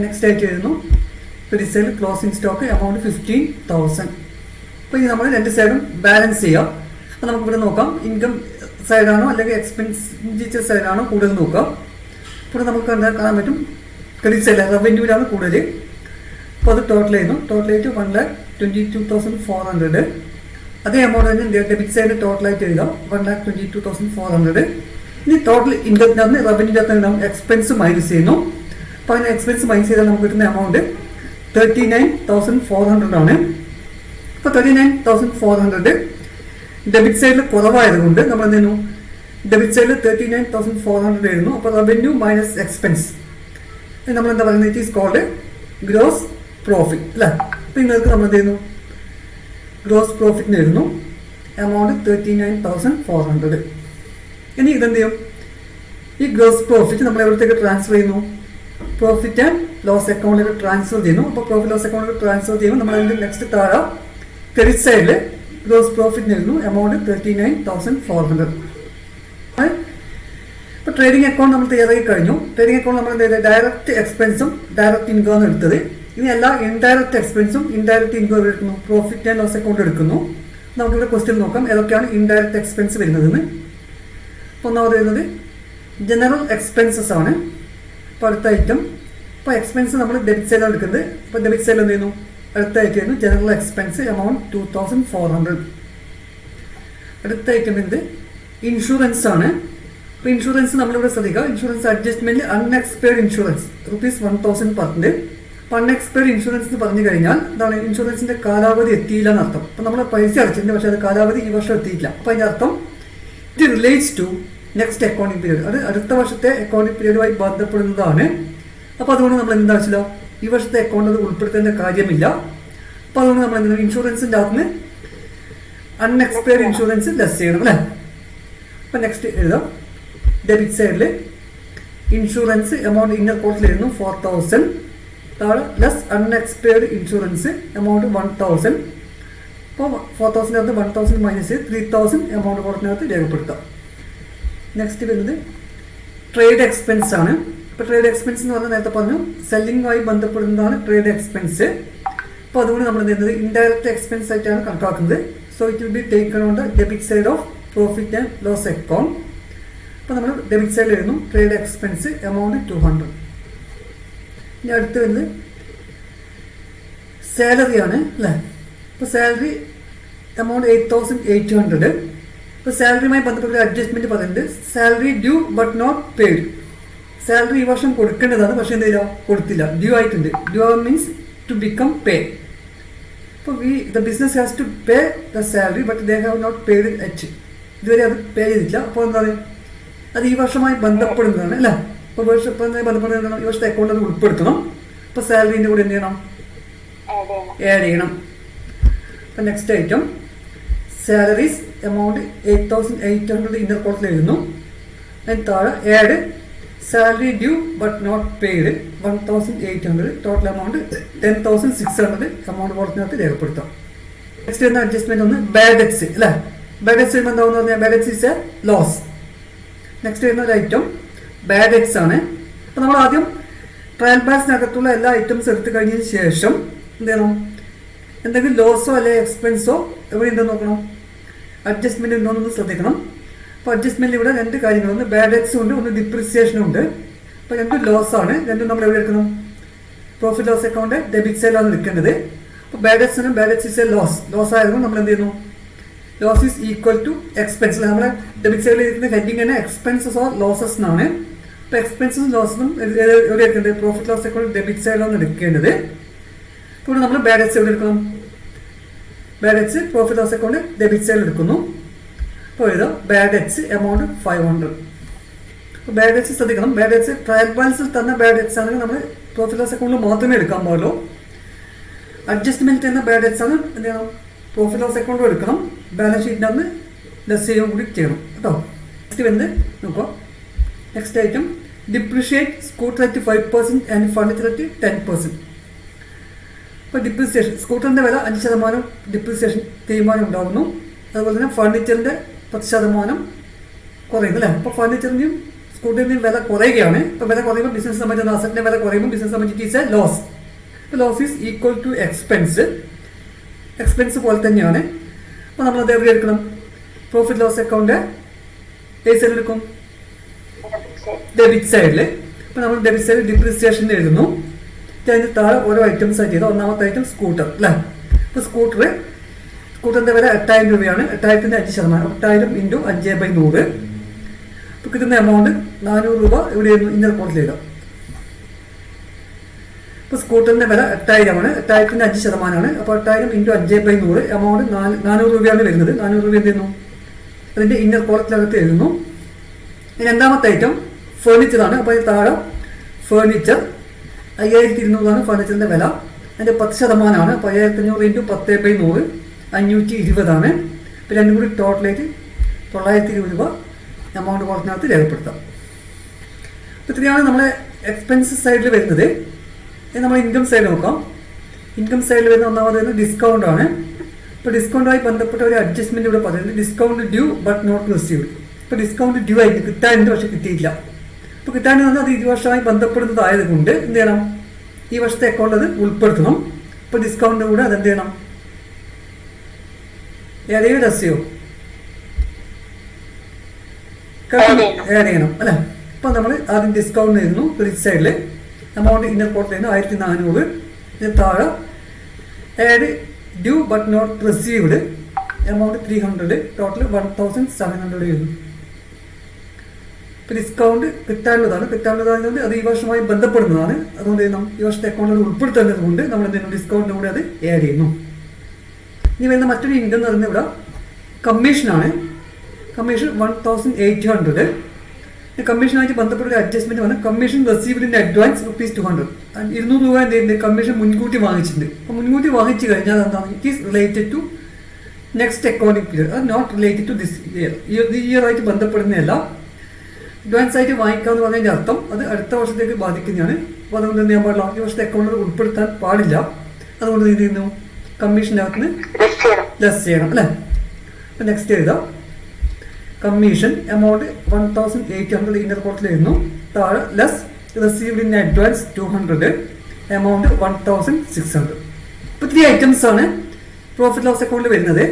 നെക്സ്റ്റ് ആയിട്ട് എഴുതുന്നു ക്രെഡിറ്റ് സൈഡിൽ ക്ലോസിംഗ് സ്റ്റോക്ക് എമൗണ്ട് 15,000. അപ്പോൾ ഇനി നമ്മൾ രണ്ട് സൈഡും ബാലൻസ് ചെയ്യാം. അപ്പോൾ നമുക്കിവിടെ നോക്കാം, ഇൻകം സൈഡാണോ അല്ലെങ്കിൽ എക്സ്പെൻഡിച്ചർ സൈഡാണോ കൂടുതൽ നോക്കാം. ഇപ്പോൾ നമുക്ക് കാണാൻ പറ്റും ക്രെഡിറ്റ് സൈഡിൽ റവന്യൂവിലാണ് കൂടുതൽ. അപ്പോൾ അത് ടോട്ടൽ ചെയ്യുന്നു. ടോട്ടലായിട്ട് 1,22,400. അതേ എമൗണ്ട് തന്നെ ഡെബിറ്റ് സൈഡിൽ ടോട്ടലായിട്ട് എഴുതാം 1,22,400. ഇനി ടോട്ടൽ ഇൻകത്തിനകത്ത് റവന്യൂവിനകത്ത് ഉണ്ടാവും എക്സ്പെൻസ് മൈനസ് ചെയ്യുന്നു. അപ്പോൾ അങ്ങനെ എക്സ്പെൻസ് മൈനസ് ചെയ്താൽ നമുക്ക് കിട്ടുന്ന എമൗണ്ട് 39,400 ആണ്. അപ്പോൾ 39,400 ഡെബിറ്റ് സൈഡിൽ കുറവായതുകൊണ്ട് നമ്മൾ എന്ത് ചെയ്യുന്നു, ഡെബിറ്റ് സൈഡിൽ 39,400 എഴുതുന്നു. അപ്പോൾ റവന്യൂ മൈനസ് എക്സ്പെൻസ് നമ്മൾ എന്താ പറയുന്നത്, it is called gross profit അല്ലേ. അപ്പോൾ നിങ്ങൾക്ക് നമ്മൾ എന്ത് ചെയ്യുന്നു, ഗ്രോസ് പ്രോഫിറ്റിന് എഴുതുന്നു എമൗണ്ട് 39,400. ഇനി ഇതെന്ത് ചെയ്യും, ഈ ഗ്രോസ് പ്രോഫിറ്റ് നമ്മൾ എവിടത്തേക്ക് ട്രാൻസ്ഫർ ചെയ്യുന്നു, പ്രോഫിറ്റ് ആൻഡ് ലോസ് അക്കൗണ്ടിലേക്ക് ട്രാൻസ്ഫർ ചെയ്യുന്നു. അപ്പോൾ പ്രോഫിറ്റ് ലോസ് അക്കൗണ്ടിലേക്ക് ട്രാൻസ്ഫർ ചെയ്യുമ്പോൾ നമ്മൾ അതിൻ്റെ നെക്സ്റ്റ് താഴെ ക്രെഡിറ്റ് സൈഡിൽ ഗ്രോസ് പ്രോഫിറ്റ് എഴുതുന്നു എമൗണ്ട് 39,400. ഇപ്പോൾ ട്രേഡിംഗ് അക്കൗണ്ട് നമ്മൾ തയ്യാറാക്കി കഴിഞ്ഞു. ട്രേഡിംഗ് അക്കൗണ്ട് നമ്മൾ ഡയറക്റ്റ് എക്സ്പെൻസും ഡയറക്റ്റ് ഇൻകം എടുത്തത്. ഇനി എല്ലാ ഇൻഡയറക്റ്റ് എക്സ്പെൻസും ഇൻഡയറക്റ്റ് ഇൻകം എടുക്കുന്നു, പ്രോഫിറ്റ് ആൻഡ് ലോസ് അക്കൗണ്ട് എടുക്കുന്നു. നമുക്കിവിടെ ക്വസ്റ്റ്യൻ നോക്കാം ഏതൊക്കെയാണ് ഇൻഡയറക്റ്റ് എക്സ്പെൻസ് വരുന്നതെന്ന്. അപ്പോൾ ഒന്നാമത് വരുന്നത് ജനറൽ എക്സ്പെൻസസ് ആണ്. അപ്പോൾ അടുത്ത ഐറ്റം, ഇപ്പോൾ എക്സ്പെൻസ് നമ്മൾ ഡെബിറ്റ് സൈഡിലാണ് എടുക്കുന്നത്. അപ്പോൾ ഡെബിറ്റ് സൈഡിൽ എന്ത് ചെയ്യുന്നു, അടുത്ത ഐറ്റം ആയിരുന്നു ജനറൽ എക്സ്പെൻസ് എമൗണ്ട് 2,400. അടുത്ത ഐറ്റം എന്ത്, ഇൻഷുറൻസ് ആണ്. അപ്പോൾ ഇൻഷുറൻസ് നമ്മളിവിടെ ശ്രദ്ധിക്കുക, ഇൻഷുറൻസ് അഡ്ജസ്റ്റ്മെന്റ് അൺഎക്സ്പയർഡ് ഇൻഷുറൻസ് ₹1,000 പറഞ്ഞത്. അപ്പോൾ അൺഎക്സ്പയർഡ് ഇൻഷുറൻസ് എന്ന് പറഞ്ഞു കഴിഞ്ഞാൽ എന്താണ്, ഇൻഷുറൻസിന്റെ കാലാവധി എത്തിയില്ല എന്നർത്ഥം. അപ്പോൾ നമ്മൾ പൈസ അടച്ചിട്ടുണ്ട്, പക്ഷേ അത് കാലാവധി ഈ വർഷം എത്തിയില്ല. അപ്പോൾ അതിൻ്റെ അർത്ഥം it relates to next accounting period, അത് അടുത്ത വർഷത്തെ അക്കൗണ്ടിങ് പീരീഡുമായി ബന്ധപ്പെടുന്നതാണ്. അപ്പോൾ അതുകൊണ്ട് നമ്മൾ എന്താ വെച്ചാലോ, ഈ വർഷത്തെ അക്കൗണ്ട് അത് ഉൾപ്പെടുത്തേണ്ട കാര്യമില്ല. അപ്പോൾ അതുകൊണ്ട് നമ്മൾ എന്താണ്, ഇൻഷുറൻസിൻ്റെ അകത്ത് നിന്ന് അൺഎക്സ്പയർഡ് ഇൻഷുറൻസ് ലെസ് ചെയ്യണം അല്ലേ. അപ്പോൾ നെക്സ്റ്റ് എഴുതാം, ഡെബിറ്റ് സൈഡിൽ ഇൻഷുറൻസ് എമൗണ്ട് ഇന്നർ കോസ്റ്റിൽ എഴുതുന്നു 4,000, താഴെ ലെസ് അൺഎക്സ്പയർഡ് ഇൻഷുറൻസ് എമൗണ്ട് 1,000. അപ്പോൾ 4,000 1,000 മൈനസ് 3,000 എമൗണ്ട് കോളത്തിനകത്ത് രേഖപ്പെടുത്താം. നെക്സ്റ്റ് വരുന്നത് ട്രേഡ് എക്സ്പെൻസ് ആണ്. ഇപ്പോൾ ട്രേഡ് എക്സ്പെൻസ് എന്ന് പറഞ്ഞാൽ നേരത്തെ പറഞ്ഞു സെല്ലിങ്ങുമായി ബന്ധപ്പെടുന്നതാണ് ട്രേഡ് എക്സ്പെൻസ്. അപ്പോൾ അതുകൊണ്ട് നമ്മൾ എന്ത് ചെയ്യുന്നത്, ഇൻഡയറക്റ്റ് എക്സ്പെൻസ് ആയിട്ടാണ് കണക്കാക്കുന്നത്. So it will be taken on the debit side of profit and loss account. അപ്പോൾ നമ്മൾ ഡെബിറ്റ് സൈഡിൽ എഴുതുന്നു ട്രേഡ് എക്സ്പെൻസ് എമൗണ്ട് 200. ഇനി അടുത്ത് വരുന്നത് സാലറി ആണ് അല്ലേ. ഇപ്പോൾ സാലറി എമൗണ്ട് 8,800. ഇപ്പോൾ സാലറിയുമായി ബന്ധപ്പെട്ട അഡ്ജസ്റ്റ്മെന്റ് പറയുന്നത് salary due but not paid. Salary ഈ വർഷം കൊടുക്കേണ്ടതാണ്, പക്ഷേ എന്തെയില്ല, കൊടുത്തില്ല, ഡ്യൂ ആയിട്ടുണ്ട്. Due means to become pay. അപ്പോൾ the business has to pay the salary but they have not paid എച്ച്. ഇതുവരെ അത് പേ ചെയ്തിട്ടില്ല. അപ്പോൾ എന്താണ്, അത് ഈ വർഷമായി ബന്ധപ്പെടുന്നതാണ് അല്ലേ. അപ്പോൾ ബന്ധപ്പെടുന്ന ഈ വർഷത്തെ അക്കൗണ്ട് അത് ഉൾപ്പെടുത്തണം. അപ്പോൾ സാലറിൻ്റെ കൂടെ എന്ത് ചെയ്യണം, ആഡ് ചെയ്യണം. അപ്പോൾ next item salaries amount 8,800 inner കോളത്തിൽ എഴുതുന്നു. അതിന് താഴെ add salary due but not paid 1,800, total amount 10,600 amount കോളത്തിനകത്ത് രേഖപ്പെടുത്താം. നെക്സ്റ്റ് വരുന്ന അഡ്ജസ്റ്റ്മെന്റ് ഒന്ന് ബാഡ് ഡെറ്റ്സ് അല്ലേ. ബാഡ് ഡെറ്റ്സ് വരുമ്പോൾ എന്താണെന്ന് പറഞ്ഞാൽ bad debts is a loss. Next വരുന്ന ഒരു ഐറ്റം ബാഡ് ഡെറ്റ്സ് ആണ്. അപ്പോൾ നമ്മൾ ആദ്യം ട്രയൽ ബാലൻസിനകത്തുള്ള എല്ലാ ഐറ്റംസ് എടുത്തു കഴിഞ്ഞതിന് ശേഷം എന്ത് ചെയ്യണം, എന്തെങ്കിലും ലോസോ അല്ലെങ്കിൽ എക്സ്പെൻസോ എവിടെ ഉണ്ടെന്ന് നോക്കണം, അഡ്ജസ്റ്റ്മെന്റ് ഉണ്ടോ എന്ന് ശ്രദ്ധിക്കണം. അപ്പോൾ അഡ്ജസ്റ്റ്മെന്റ് ഇവിടെ രണ്ട് കാര്യങ്ങൾ, ഒന്ന് ബാഡ് ഡെറ്റ്സും ഉണ്ട്, ഒന്ന് ഡിപ്രിസിയേഷനും ഉണ്ട്. അപ്പോൾ രണ്ടും ലോസ് ആണ്. രണ്ടും നമ്മൾ എവിടെ എടുക്കണം, പ്രോഫിറ്റ് ലോസ് അക്കൗണ്ട് ഡെബിറ്റ് സൈഡിലാണ് എടുക്കേണ്ടത്. അപ്പോൾ ബാഡ് ഡെറ്റ്സിനും bad debts is a loss ആയിരുന്നു. നമ്മൾ എന്ത് ചെയ്യുന്നു, loss is equal to expense. നമ്മുടെ ഡെബിറ്റ് സൈഡിൽ ഇരിക്കുന്ന ഹെഡിങ് തന്നെ എക്സ്പെൻസസ് ഓർ ലോസസ് എന്നാണ്. അപ്പോൾ എക്സ്പെൻസസും ലോസസും എവിടെ എടുക്കേണ്ടത്, പ്രോഫിറ്റ് ലോസ് അക്കൗണ്ട് ഡെബിറ്റ് സൈഡിലാണ് എടുക്കേണ്ടത്. ഇപ്പോൾ നമ്മൾ ബാഡ് ഡെറ്റ്സ് എവിടെ എടുക്കണം, bad debts profit loss account debit സൈഡിൽ എടുക്കുന്നു. അപ്പോൾ എഴുതാം ബാഡ് ഡെറ്റ്സ് എമൗണ്ട് 500. അപ്പോൾ ബാഡ് ഡെറ്റ്സ് ശ്രദ്ധിക്കണം, ബാഡ് ഡെറ്റ്സ് ട്രയൽ ബാലൻസിൽ തന്ന ബാഡ് ഡെറ്റ്സ് ആണെങ്കിൽ നമ്മൾ പ്രോഫിറ്റ് ലോസ് അക്കൗണ്ടിൽ മാത്രമേ എടുക്കാൻ പാടുള്ളൂ. അഡ്ജസ്റ്റ്മെന്റ് എന്ന ബാഡ് ഡെറ്റ്സ് ആണ് എന്ത് ചെയ്യണം, പ്രോഫിറ്റ് ലോസ് അക്കൗണ്ടും എടുക്കണം, ബാലൻസ് ഷീറ്റിൻ്റെ അന്ന് ലെസ് ചെയ്യുകയും കൂടി ചെയ്യണം കേട്ടോ. നെക്സ്റ്റ് വരുന്നത് നോക്കുക, next item depreciate scooter at 5% and furniture at 10%. ഇപ്പോൾ ഡിപ്രിസിയേഷൻ സ്കൂട്ടറിൻ്റെ വില 5% ഡിപ്രിസിയേഷൻ തീരുമാനം ഉണ്ടാകുന്നു. അതുപോലെ തന്നെ ഫർണിച്ചറിൻ്റെ 10% കുറയുന്നു അല്ലേ. അപ്പോൾ ഫർണിച്ചറിൻ്റെയും സ്കൂട്ടറിൻ്റെയും വില കുറയുകയാണ്. ഇപ്പോൾ വില കുറയുമ്പോൾ ബിസിനസ് സംബന്ധിച്ച അസറ്റിൻ്റെ വില കുറയുമ്പോൾ ബിസിനസ് സംബന്ധിച്ച് ഈസ് എ ലോസ്. ഇപ്പോൾ loss is equal to expense പോലെ തന്നെയാണ്. അപ്പോൾ നമ്മളത് എവിടെ എടുക്കണം, പ്രോഫിറ്റ് ലോസ് അക്കൗണ്ട് ഏത് സൈഡിൽ എടുക്കും, ഡെബിറ്റ് സൈഡിൽ. ഇപ്പം നമ്മൾ ഡെബിറ്റ് സൈഡിൽ ഡിപ്രീസിയേഷൻ എഴുതുന്നു. അതിന് താഴെ ഓരോ ഐറ്റംസ് ആയിട്ട് ചെയ്താൽ ഒന്നാമത്തെ ഐറ്റം സ്കൂട്ടർ അല്ലേ. ഇപ്പോൾ സ്കൂട്ടറിൻ്റെ വില 8000 രൂപയാണ്. 8000ൻ്റെ 5%. 8000 ഇൻറ്റു 5/100. ഇപ്പോൾ കിട്ടുന്ന എമൗണ്ട് 400 രൂപ ഇവിടെ ഇന്നർ കോട്ടിൽ എഴുതാം. ഇപ്പോൾ സ്കൂട്ടറിൻ്റെ വില 8000 ആണ്. 8000ൻ്റെ 5%. അപ്പോൾ 8000 ഇൻറ്റു 5/100 എമൗണ്ട് 400 രൂപയാണ് വരുന്നത്. 400 രൂപ എന്ത് ചെയ്യുന്നു, അതിൻ്റെ ഇന്നർ കോളത്തിനകത്ത് എഴുതുന്നു. ഇനി രണ്ടാമത്തെ ഐറ്റം ഫേർണിച്ചറാണ്. അപ്പോൾ അതിന് താഴെ ഫേർണിച്ചർ 5200 ഫേർണിച്ചറിൻ്റെ വില. അതിൻ്റെ 10%. അപ്പോൾ 5500 ഇൻറ്റു 10/100 520 ഇപ്പോൾ രണ്ടും കൂടി ടോട്ടലായിട്ട് 920 രൂപ എമൗണ്ട് കോളത്തിനകത്ത് രേഖപ്പെടുത്താം. അപ്പോൾ ഇത്രയാണ് നമ്മളെ എക്സ്പെൻസസ് സൈഡിൽ വരുന്നത്. നമ്മൾ ഇൻകം സൈഡ് നോക്കാം. ഇൻകം സൈഡിൽ വരുന്ന ഒന്നാമത് വരുന്നത് ഡിസ്കൗണ്ട് ആണ്. ഇപ്പോൾ ഡിസ്കൗണ്ടുമായി ബന്ധപ്പെട്ട ഒരു അഡ്ജസ്റ്റ്മെൻറ്റ് ഇവിടെ പറയുന്നത് discount due but not received. ഇപ്പോൾ ഡിസ്കൗണ്ട് ഡ്യൂ ആയിട്ട് കിട്ടാനുണ്ട്, പക്ഷേ കിട്ടിയില്ല. അപ്പോൾ കിട്ടാനെന്ന് പറഞ്ഞാൽ അത് 20 വർഷമായി ബന്ധപ്പെടുന്നതായത് കൊണ്ട് എന്ത് ചെയ്യണം, ഈ വർഷത്തെ അക്കൗണ്ട് അത് ഉൾപ്പെടുത്തണം. ഇപ്പോൾ ഡിസ്കൗണ്ടിൻ്റെ കൂടെ അതെന്ത് ചെയ്യണം, ഏതെങ്കിലും രസ്യോ ആഡ് ചെയ്യണം അല്ലേ. അപ്പോൾ നമ്മൾ ആദ്യം ഡിസ്കൗണ്ട് എഴുതുന്നു. ക്രെഡിറ്റ് സൈഡിൽ എമൗണ്ട് ഇന്നർ കോട്ടിലായിരുന്നു 1400. ഇതിന് താഴെ add due but not received amount 300. Total 1700 എഴുതുന്നു. ഇപ്പോൾ ഡിസ്കൗണ്ട് കിട്ടാനുള്ളതായതുകൊണ്ട് അത് ഈ വർഷമായി ബന്ധപ്പെടുന്നതാണ്. അതുകൊണ്ട് ഈ വർഷത്തെ അക്കൗണ്ടിൽ ഉൾപ്പെടുത്തേണ്ടത് കൊണ്ട് നമ്മൾ എന്ത് ചെയ്യുന്നു, ഡിസ്കൗണ്ടിൻ്റെ കൂടെ അത് ആഡ് ചെയ്യുന്നു. ഇനി വരുന്ന മറ്റൊരു ഇൻകം എന്ന് പറയുന്നത് ഇവിടെ കമ്മീഷനാണ്. കമ്മീഷൻ 1800. കമ്മീഷനായിട്ട് ബന്ധപ്പെട്ട ഒരു അഡ്ജസ്റ്റ്മെന്റ് വന്ന് കമ്മീഷൻ റിസീവ്ഡ് ഇൻ അഡ്വാൻസ് ₹200. 200 രൂപ എന്ത് കമ്മീഷൻ മുൻകൂട്ടി വാങ്ങിച്ചിട്ടുണ്ട്. അപ്പോൾ മുൻകൂട്ടി വാങ്ങിച്ചു കഴിഞ്ഞാൽ എന്താണ്, it is related to next accounting period. അത് not related to this year. ഈ ഇയർ ആയിട്ട് ബന്ധപ്പെടുന്നതല്ല. അഡ്വാൻസ് ആയിട്ട് വാങ്ങിക്കാമെന്ന് പറഞ്ഞതിൻ്റെ അർത്ഥം അത് അടുത്ത വർഷത്തേക്ക് ബാധിക്കുന്നതാണ്. അപ്പോൾ അതുകൊണ്ട് എന്ത് ചെയ്യാൻ പാടില്ല, ഈ വർഷത്തെ അക്കൗണ്ടിൽ ഉൾപ്പെടുത്താൻ പാടില്ല. അതുകൊണ്ട് എന്ത് ചെയ്യുന്നു, കമ്മീഷൻ്റെ അകത്ത് ലെസ് ചെയ്യണം അല്ലേ. അപ്പോൾ നെക്സ്റ്റ് എഴുതാം. കമ്മീഷൻ എമൗണ്ട് 1800 ഇന്നർ കോട്ടിൽ എഴുതുന്നു. താഴെ less received in advance 200 amount 1600. ഇപ്പോൾ 3 ഐറ്റംസ് ആണ് പ്രോഫിറ്റ് ലോസ് അക്കൗണ്ടിൽ വരുന്നത്.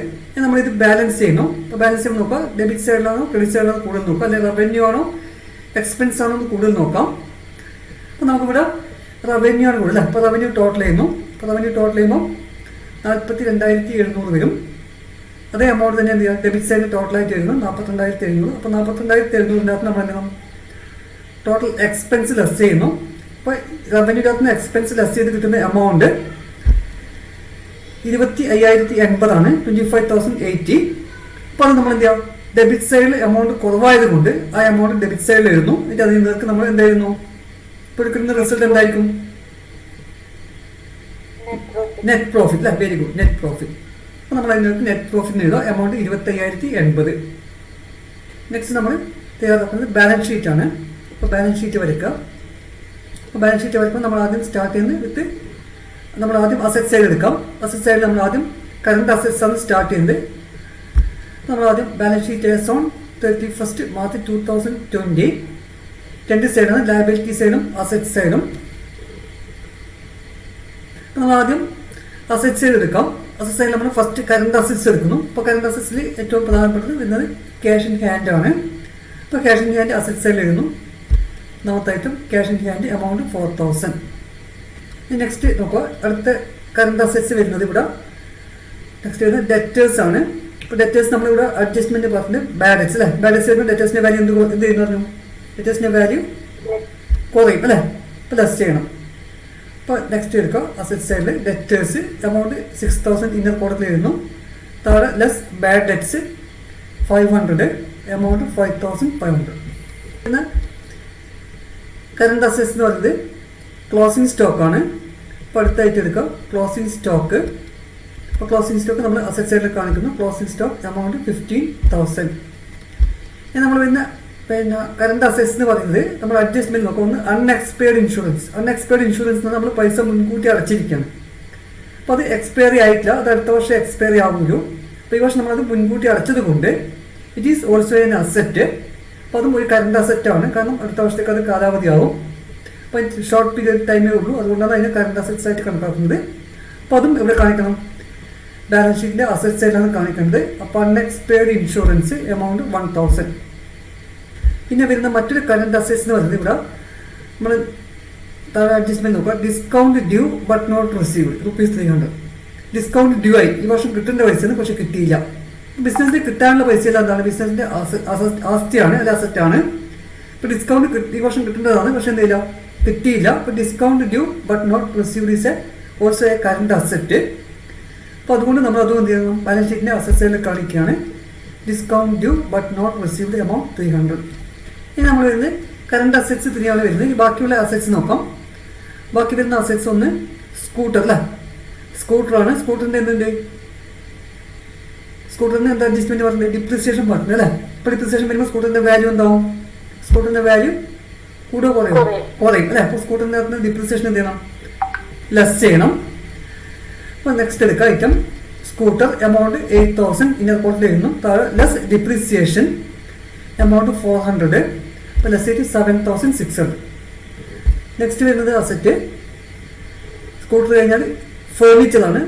നമ്മളിത് ബാലൻസ് ചെയ്യുന്നു. അപ്പോൾ ബാലൻസ് ചെയ്യുമ്പോൾ നോക്കാം, ഡെബിറ്റ് സൈഡിലാണോ ക്രെഡിറ്റ് സൈഡിലാണോ കൂടുതൽ നോക്കാം, അല്ലെങ്കിൽ റവന്യൂ ആണോ എക്സ്പെൻസ് ആണോ എന്ന് കൂടുതൽ നോക്കാം. അപ്പോൾ നമുക്കിവിടെ റവന്യൂ ആണ് കൂടുതൽ. അപ്പോൾ റവന്യൂ ടോട്ടൽ ചെയ്യുന്നു. അപ്പോൾ റവന്യൂ ടോട്ടൽ ചെയ്യുമ്പോൾ 42,700 വരും. അതേ എമൗണ്ട് തന്നെ എന്ത് ചെയ്യുക, ഡെബിറ്റ് സൈഡിൽ ടോട്ടലായിട്ട് വരുന്നു 42,700. അപ്പോൾ 42,700 നമ്മൾ എന്ത് ചെയ്യണം, ടോട്ടൽ എക്സ്പെൻസ് ലെസ് ചെയ്യുന്നു. അപ്പോൾ റവന്യൂൻ്റെ അകത്ത് നിന്ന് എക്സ്പെൻസ് ലെസ് ചെയ്ത് കിട്ടുന്ന എമൗണ്ട് 25,080 25,080. അപ്പോൾ അത് നമ്മൾ എന്ത് ചെയ്യാം, ഡെബിറ്റ് സൈഡിൽ എമൗണ്ട് കുറവായത് കൊണ്ട് ആ എമൗണ്ട് ഡെബിറ്റ് സൈഡിൽ എഴുതുന്നു. എന്നിട്ട് അതിൽ നിന്നൊക്കെ നമ്മൾ എന്തായിരുന്നു, ഇപ്പോൾ എടുക്കുന്ന റിസൾട്ട് എന്തായിരിക്കും, നെറ്റ് പ്രോഫിറ്റ് അല്ലേ. Very good, net profit. അപ്പോൾ നമ്മൾ അതിനകത്ത് നെറ്റ് പ്രോഫിറ്റ് എഴുതുക. എമൗണ്ട് 25,080. നെക്സ്റ്റ് നമ്മൾ തയ്യാറാക്കുന്നത് ബാലൻസ് ഷീറ്റ് ആണ്. അപ്പോൾ ബാലൻസ് ഷീറ്റ് വരയ്ക്കുക. അപ്പോൾ ബാലൻസ് ഷീറ്റ് വരയ്ക്കുമ്പോൾ നമ്മൾ ആദ്യം സ്റ്റാർട്ട് ചെയ്യുന്നത് വിത്ത് നമ്മൾ ആദ്യം അസറ്റ് സൈഡ് എടുക്കാം. അസറ്റ് സൈഡിൽ നമ്മൾ ആദ്യം കറണ്ട് അസറ്റ്സ് ആണ് സ്റ്റാർട്ട് ചെയ്യുന്നത്. നമ്മൾ ആദ്യം balance sheet as on 31st March 2020. രണ്ട് സൈഡാണ്, ലയബിലിറ്റി സൈഡും അസറ്റ് സൈഡും. നമ്മൾ ആദ്യം അസറ്റ് സൈഡ് എടുക്കാം. അസറ്റ് സൈഡിൽ നമ്മൾ ഫസ്റ്റ് കറണ്ട് അസറ്റ്സ് എടുക്കുന്നു. അപ്പോൾ കറണ്ട് അസറ്റ്സിൽ ഏറ്റവും പ്രധാനപ്പെട്ടത് വരുന്നത് ക്യാഷ് ഇൻ ഹാൻഡ് ആണ്. അപ്പോൾ ക്യാഷ് ഇൻ ഹാൻഡ് അസറ്റ് സൈഡിൽ എഴുതുന്നു. ഒന്നാമത്തെ item cash in hand amount 4,000. Next നോക്കുക, അടുത്ത കറണ്ട് അസറ്റ്സ് വരുന്നത് ഇവിടെ നെക്സ്റ്റ് വരുന്നത് ഡെറ്റേഴ്സ് ആണ്. ഇപ്പോൾ ഡെറ്റേഴ്സ് നമ്മളിവിടെ അഡ്ജസ്റ്റ്മെന്റ് പറഞ്ഞിട്ട് ബാഡ് ഡെറ്റ്സ് അല്ലേ. ബാഡ് ഡെറ്റ്സ് വരുമ്പോൾ ഡെറ്റേഴ്സിൻ്റെ വാല്യൂ എന്ത് ചെയ്യുന്നു പറഞ്ഞു, ഡെറ്റേഴ്സിൻ്റെ വാല്യൂ കുറയും അല്ലേ. ഇപ്പോൾ ലെസ് ചെയ്യണം. ഇപ്പോൾ നെക്സ്റ്റ് എടുക്കുക, അസറ്റ് സൈഡിൽ ഡെറ്റേഴ്സ് എമൗണ്ട് 6,000 ഇന്നർ കോളത്തിൽ എഴുതുന്നു. താഴെ ലെസ് ബാഡ് ഡെറ്റ്സ് 500 എമൗണ്ട് 5,500. പിന്നെ കറണ്ട് അസറ്റ്സ് എന്ന് പറയുന്നത് ക്ലോസിംഗ് സ്റ്റോക്കാണ്. ഇപ്പോൾ അടുത്തായിട്ട് എടുക്കുക ക്ലോസിംഗ് സ്റ്റോക്ക്. അപ്പോൾ ക്ലോസിംഗ് സ്റ്റോക്ക് നമ്മൾ അസറ്റ് സൈഡിൽ കാണിക്കുന്നു. Closing stock amount 15,000. ഇനി നമ്മൾ പിന്നെ കറണ്ട് അസറ്റ്സ് എന്ന് പറയുന്നത് നമ്മൾ അഡ്ജസ്റ്റ്മെന്റ് നോക്കാം. ഒന്ന് അൺഎക്സ്പയർഡ് ഇൻഷുറൻസ്. അൺഎക്സ്പയർഡ് ഇൻഷുറൻസ് നമ്മൾ പൈസ മുൻകൂട്ടി അടച്ചിരിക്കുകയാണ്. അപ്പോൾ അത് എക്സ്പയറി ആയിട്ടില്ല, അത് അടുത്ത വർഷം എക്സ്പയറി ആകുമല്ലോ. അപ്പോൾ ഈ വർഷം നമ്മളത് മുൻകൂട്ടി അടച്ചത് കൊണ്ട് it is also an asset. അപ്പോൾ അതും ഒരു കറണ്ട് അസറ്റാണ്, കാരണം അടുത്ത വർഷത്തേക്ക് അത് കാലാവധിയാവും. അപ്പോൾ ഷോർട്ട് പീരിയഡ് ടൈമേ ഉള്ളൂ, അതുകൊണ്ടാണ് അതിനെ കറണ്ട് അസറ്റ്സ് ആയിട്ട് കണക്കാക്കുന്നത്. അപ്പോൾ അതും ഇവിടെ കാണിക്കണം, ബാലൻസ് ഷീറ്റിൻ്റെ അസറ്റ് സൈഡിലാണ് കാണിക്കുന്നത്. അപ്പോൾ അൺഎക്സ്പയർഡ് ഇൻഷുറൻസ് എമൗണ്ട് 1,000. പിന്നെ വരുന്ന മറ്റൊരു കറണ്ട് അസറ്റ്സ് എന്ന് പറയുന്നത് ഇവിടെ നമ്മൾ താഴെ അഡ്ജസ്റ്റ്മെന്റ് നോക്കുക. Discount due but not received ₹300. Discount due ആയി, ഈ വർഷം കിട്ടേണ്ട പൈസയാണ് പക്ഷെ കിട്ടിയില്ല. ബിസിനസ്സിന് കിട്ടാനുള്ള പൈസയല്ല, എന്താണ് ബിസിനസിന്റെ ആസ്തിയാണ് അല്ല അസറ്റാണ്. ഇപ്പൊ ഡിസ്കൗണ്ട് ഈ വർഷം കിട്ടേണ്ടതാണ് പക്ഷെ എന്തില്ല കിട്ടിയില്ല. ഇപ്പൊ discount due but not received is also a current asset. അപ്പൊ അതുകൊണ്ട് നമ്മൾ അതും എന്ത് ചെയ്യണം, ബാലൻസ് ഷീറ്റിന്റെ അസറ്റ് സൈഡിൽ കാണിക്കുകയാണ്. Discount due but not received amount 300. ഇനി നമ്മൾ വരുന്നത് കറണ്ട് അസറ്റ്സ് 3 ആണ് വരുന്നത്. ഇനി ബാക്കിയുള്ള അസറ്റ്സ് നോക്കാം. ബാക്കി വരുന്ന അസറ്റ്സ് ഒന്ന് സ്കൂട്ടർ അല്ലേ, സ്കൂട്ടറാണ്. സ്കൂട്ടറിന്റെ എന്തുണ്ട്, സ്കൂട്ടറിന് എന്താ അഡ്ജസ്റ്റ്മെന്റ് പറഞ്ഞത്, ഡിപ്രിസിയേഷൻ പറഞ്ഞത് അല്ലേ. ഇപ്പൊ ഡിപ്രിസിയേഷൻ വരുമ്പോൾ സ്കൂട്ടറിന്റെ വാല്യൂ എന്താവും, സ്കൂട്ടറിന്റെ വാല്യൂ കൂടെ കുറയും അല്ലേ. അപ്പൊ സ്കൂട്ടറിന്റെ അകത്ത് ഡിപ്രിസിയേഷൻ എന്ത് ചെയ്യണം, ലെസ് ചെയ്യണം. അപ്പൊ നെക്സ്റ്റ് എടുക്കാം ഐറ്റം സ്കൂട്ടർ എമൗണ്ട് 8,000 ഇന്നർ കോട്ടിൽ എഴുതുന്നു. താഴെ ലെസ് ഡിപ്രിസിയേഷൻ എമൗണ്ട് 400. അപ്പൊ ലെസ് ആയിട്ട് 7,600. നെക്സ്റ്റ് വരുന്നത് അസറ്റ് സ്കൂട്ടർ കഴിഞ്ഞാൽ ഫേർണിച്ചറാണ്.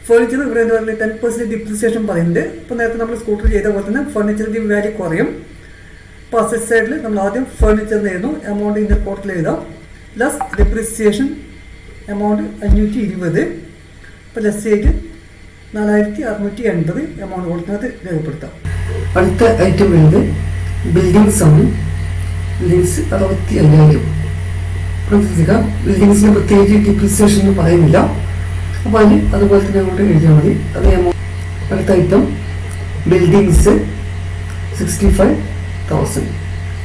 ഫേർണിച്ചർ ഇവിടെ എന്താ പറയുക 10% ഡിപ്രിസിയേഷൻ പറയുന്നുണ്ട്. അപ്പോൾ നേരത്തെ നമ്മൾ സ്കൂട്ടർ ചെയ്ത പോലെ തന്നെ ഫർണിച്ചറിന്റെ വാല്യൂ കുറയും. അപ്പോൾ അസറ്റ് സൈഡിൽ നമ്മൾ ആദ്യം ഫർണിച്ചറിന് എഴുതുന്നു, എമൗണ്ട് ഇന്നർ കോട്ടിൽ എഴുതാം. Less depreciation amount 520. അപ്പോൾ ലെസ് ആയിട്ട് 4,680 എമൗണ്ട് കൊടുക്കുന്നത് രേഖപ്പെടുത്താം. അടുത്ത ഐറ്റം വരുന്നത് ബിൽഡിങ്സ് ആണ്. ബിൽഡിങ്സ് 65,000. ബിൽഡിങ്സിന് പ്രത്യേകിച്ച് ഡിപ്രിസിയേഷൻ ഒന്നും പറയുന്നില്ല. അപ്പോൾ അതിന് അതുപോലെ തന്നെ അങ്ങോട്ട് എഴുതിയാൽ മതി. അത് അടുത്ത ഐറ്റം ബിൽഡിങ്സ് 65,000.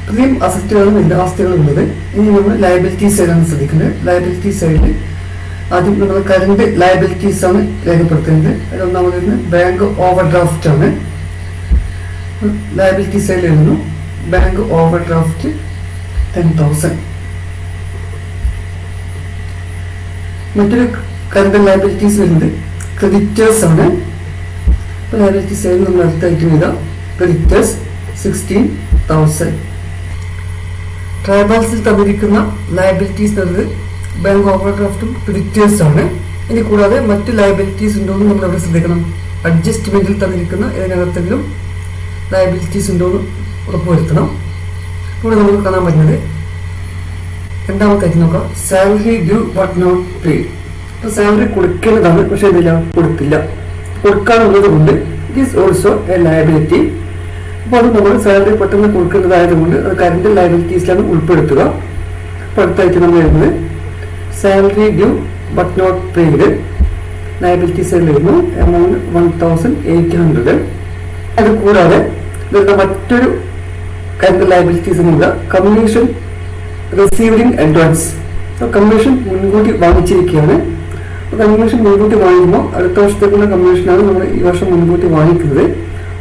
ഇത്രയും അസറ്റുകളും എല്ലാ ആസ്തികളും ഉള്ളത്. ഇനി നമ്മൾ ലയബിലിറ്റി സൈഡാണ് ശ്രദ്ധിക്കുന്നത്. ലയബിലിറ്റി സൈഡിൽ ആദ്യം നമ്മൾ കറണ്ട് ലയബിലിറ്റീസ് ആണ് രേഖപ്പെടുത്തുന്നത്. അതിൽ ഒന്നാമത് ബാങ്ക് ഓവർ ഡ്രാഫ്റ്റ് ആണ്. ലയബിലിറ്റി സൈഡിൽ എഴുതുന്നു ബാങ്ക് ഓവർ ഡ്രാഫ്റ്റ് 10,000. മറ്റൊരു കറണ്ട് ലയബിലിറ്റീസ് വരുന്നത് ക്രെഡിറ്റേഴ്സ് ആണ്. ലയബിലിറ്റി സൈഡിൽ നമ്മൾ അടുത്തായിട്ട് എഴുതാം ക്രെഡിറ്റേഴ്സ് 16,000. ട്രൈബാൽസിൽ തന്നിരിക്കുന്ന ലയബിലിറ്റീസ് എന്നത് ബാങ്ക് ഓവർ ഡ്രാഫ്റ്റും ക്രെഡിറ്റേഴ്സ് ആണ്. ഇനി കൂടാതെ മറ്റ് ലയബിലിറ്റീസ് ഉണ്ടോ എന്ന് നമ്മൾ അവിടെ ശ്രദ്ധിക്കണം. അഡ്ജസ്റ്റ്മെന്റിൽ തന്നിരിക്കുന്ന ഏതിനകത്തെങ്കിലും ലയബിലിറ്റീസ് ഉണ്ടോ എന്ന് ഉറപ്പുവരുത്തണം. ഇവിടെ നമുക്ക് കാണാൻ പറ്റുന്നത് രണ്ടാമത്തെ നോക്കാം, salary due but not paid. ഇപ്പൊ സാലറി കൊടുക്കേണ്ടതാണ് പക്ഷെ എന്തില്ല കൊടുത്തില്ല. കൊടുക്കാനുള്ളത് കൊണ്ട് it is also a liability. അപ്പൊ അത് നമ്മൾ സാലറി പെട്ടെന്ന് കൊടുക്കേണ്ടതായതുകൊണ്ട് അത് കറന്റ് ലയബിലിറ്റീസിലാണ് ഉൾപ്പെടുത്തുക. അപ്പൊ അടുത്തായിട്ട് നമ്മൾ എഴുതുന്നത് salary due but not paid liability സൈഡിൽ എഴുതുന്നു എമൗണ്ട് 1,800. അത് കൂടാതെ വരുന്ന മറ്റൊരു കറന്റ് ലയബിലിറ്റീസ് എന്നുള്ള commission received in advance. Commission മുൻകൂട്ടി വാങ്ങിച്ചിരിക്കുകയാണ്. കമ്മീഷൻ മുൻകൂട്ടി വാങ്ങിക്കുമ്പോൾ അടുത്ത വർഷത്തേക്കുള്ള കമ്മീഷനാണ് നമ്മൾ ഈ വർഷം മുൻകൂട്ടി വാങ്ങിക്കുന്നത്.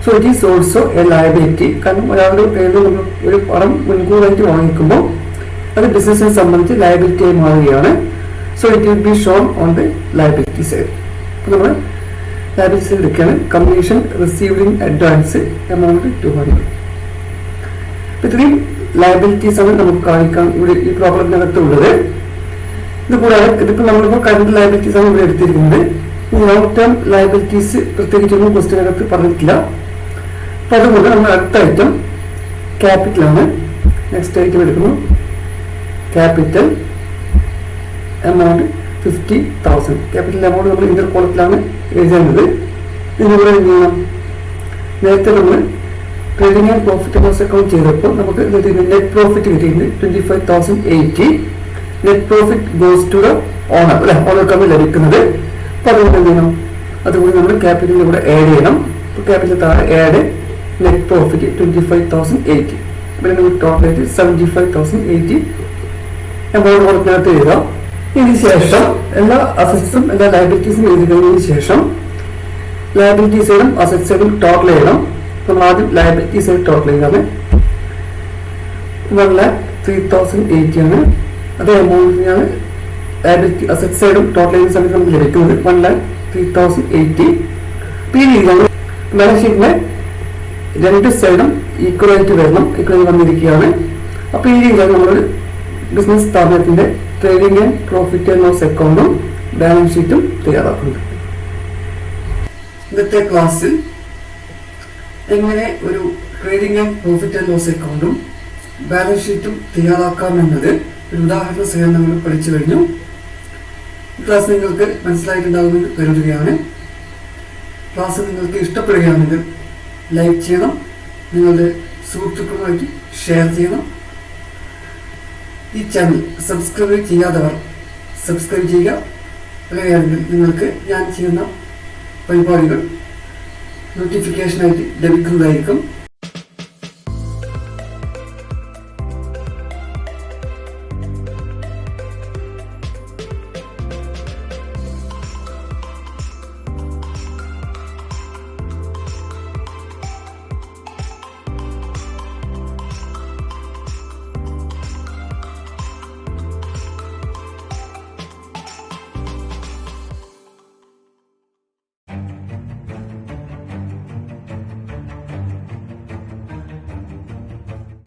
So it is also a liability. കാരണം ഒരാളുടെ പേരിൽ നമ്മൾ ഒരു പണം മുൻകൂറായിട്ട് വാങ്ങിക്കുമ്പോൾ അത് ബിസിനസിനെ സംബന്ധിച്ച് ലയബിലിറ്റി ആയി മാറുകയാണ്. So it will be shown on the liability side. അപ്പോൾ നമ്മൾ ലയബിലിറ്റി സൈഡ് എടുക്കുകയാണ് commission received in advance amount 200. ഇത്രയും ലയബിലിറ്റീസ് ആണ് നമുക്ക് കാണിക്കാൻ ഇവിടെ ഈ പ്രോബ്ലത്തിനകത്ത് ഉള്ളത്. ഇത് കൂടാതെ ഇതിപ്പോൾ നമ്മളിപ്പോൾ കറണ്ട് ലയബിലിറ്റീസ് ആണ് ഇവിടെ എടുത്തിരിക്കുന്നത്. ലോങ് ടേം ലയബിലിറ്റീസ് പ്രത്യേകിച്ചൊന്നും ക്വസ്റ്റിനകത്ത് പറഞ്ഞിട്ടില്ല. അപ്പൊ അതുകൊണ്ട് നമ്മൾ അടുത്ത ഐറ്റം ക്യാപിറ്റലാണ്. നെക്സ്റ്റ് ഐറ്റം എടുക്കുന്നു ക്യാപിറ്റൽ എമൗണ്ട് 50,000. ക്യാപിറ്റൽ എമൗണ്ട് നമ്മൾ ഇന്റർ കോളത്തിലാണ് എഴുതേണ്ടത്. ഇതിലൂടെ എന്ത് ചെയ്യണം, നേരത്തെ നമ്മൾ trading and profit loss account ചെയ്തപ്പോൾ നമുക്ക് നെറ്റ് പ്രോഫിറ്റ് കിട്ടിയിട്ടുണ്ട് 25,080. Net profit goes to the owner അല്ലെ, ഓണർക്കാണ് ലഭിക്കുന്നത്. അപ്പൊ അതുകൊണ്ട് എന്ത് ചെയ്യണം, അതുകൊണ്ട് നമ്മൾ ക്യാപിറ്റലിൽ ഇവിടെ ആഡ് ചെയ്യണം. ക്യാപിറ്റൽ താഴെ ആഡ് നെറ്റ് പ്രോഫിറ്റ് 25,080. ഇവിടെ നമുക്ക് ടോട്ടലായിട്ട് 75,080 എമൗണ്ട് കൊടുക്കുന്നതിനകത്ത് എഴുതാം. ഇതിന് ശേഷം എല്ലാ അസറ്റ്സും എല്ലാ ലയബിലിറ്റീസും എഴുതി കഴിഞ്ഞതിന് ശേഷം ലയബിലിറ്റി സൈഡും അസറ്റ് സൈഡും ടോട്ടൽ ചെയ്യണം. നമ്മൾ ആദ്യം ലയബിലിറ്റി സൈഡ് ടോട്ടൽ ചെയ്താണ് 1,03,080 ആണ്. അതേ എമൗണ്ടിനാണ് ലയബിലിറ്റി അസറ്റ് സൈഡും ടോട്ടൽ ചെയ്യുന്ന സമയത്ത് നമുക്ക് ലഭിക്കുന്നത് 1,03,080. ഈ രീതിയിലാണ് ബാലൻസ് ഷീറ്റിന്റെ രണ്ട് സൈഡും ഈക്വൽ ആയിട്ട് വരണം, ഈക്വൽ വന്നിരിക്കുകയാണ്. അപ്പൊ ഈ രീതിയിലാണ് നമ്മൾ ബിസിനസ് സ്ഥാപനത്തിന്റെ trading and profit and loss അക്കൗണ്ടും ബാലൻസ് ഷീറ്റും തയ്യാറാക്കുന്നത്. ഇന്നത്തെ ക്ലാസ്സിൽ എങ്ങനെ ഒരു trading and profit and loss അക്കൗണ്ടും ബാലൻസ് ഷീറ്റും തയ്യാറാക്കാമെന്നത് ഒരു ഉദാഹരണ സഹിതം നമ്മൾ പഠിച്ചു കഴിഞ്ഞു. ക്ലാസ് നിങ്ങൾക്ക് മനസ്സിലായിട്ടുണ്ടാകുമെന്ന് കരുതുകയാണ്. ക്ലാസ് നിങ്ങൾക്ക് ഇഷ്ടപ്പെടുകയാണെങ്കിൽ ലൈക്ക് ചെയ്യണം, നിങ്ങളുടെ സുഹൃത്തുക്കളുമായിട്ട് ഷെയർ ചെയ്യണം. ഈ ചാനൽ സബ്സ്ക്രൈബ് ചെയ്യാത്തവർ സബ്സ്ക്രൈബ് ചെയ്യുക. അങ്ങനെയാണെങ്കിൽ നിങ്ങൾക്ക് ഞാൻ ചെയ്യുന്ന പരിപാടികൾ നോട്ടിഫിക്കേഷനായിട്ട് ലഭിക്കുന്നതായിരിക്കും.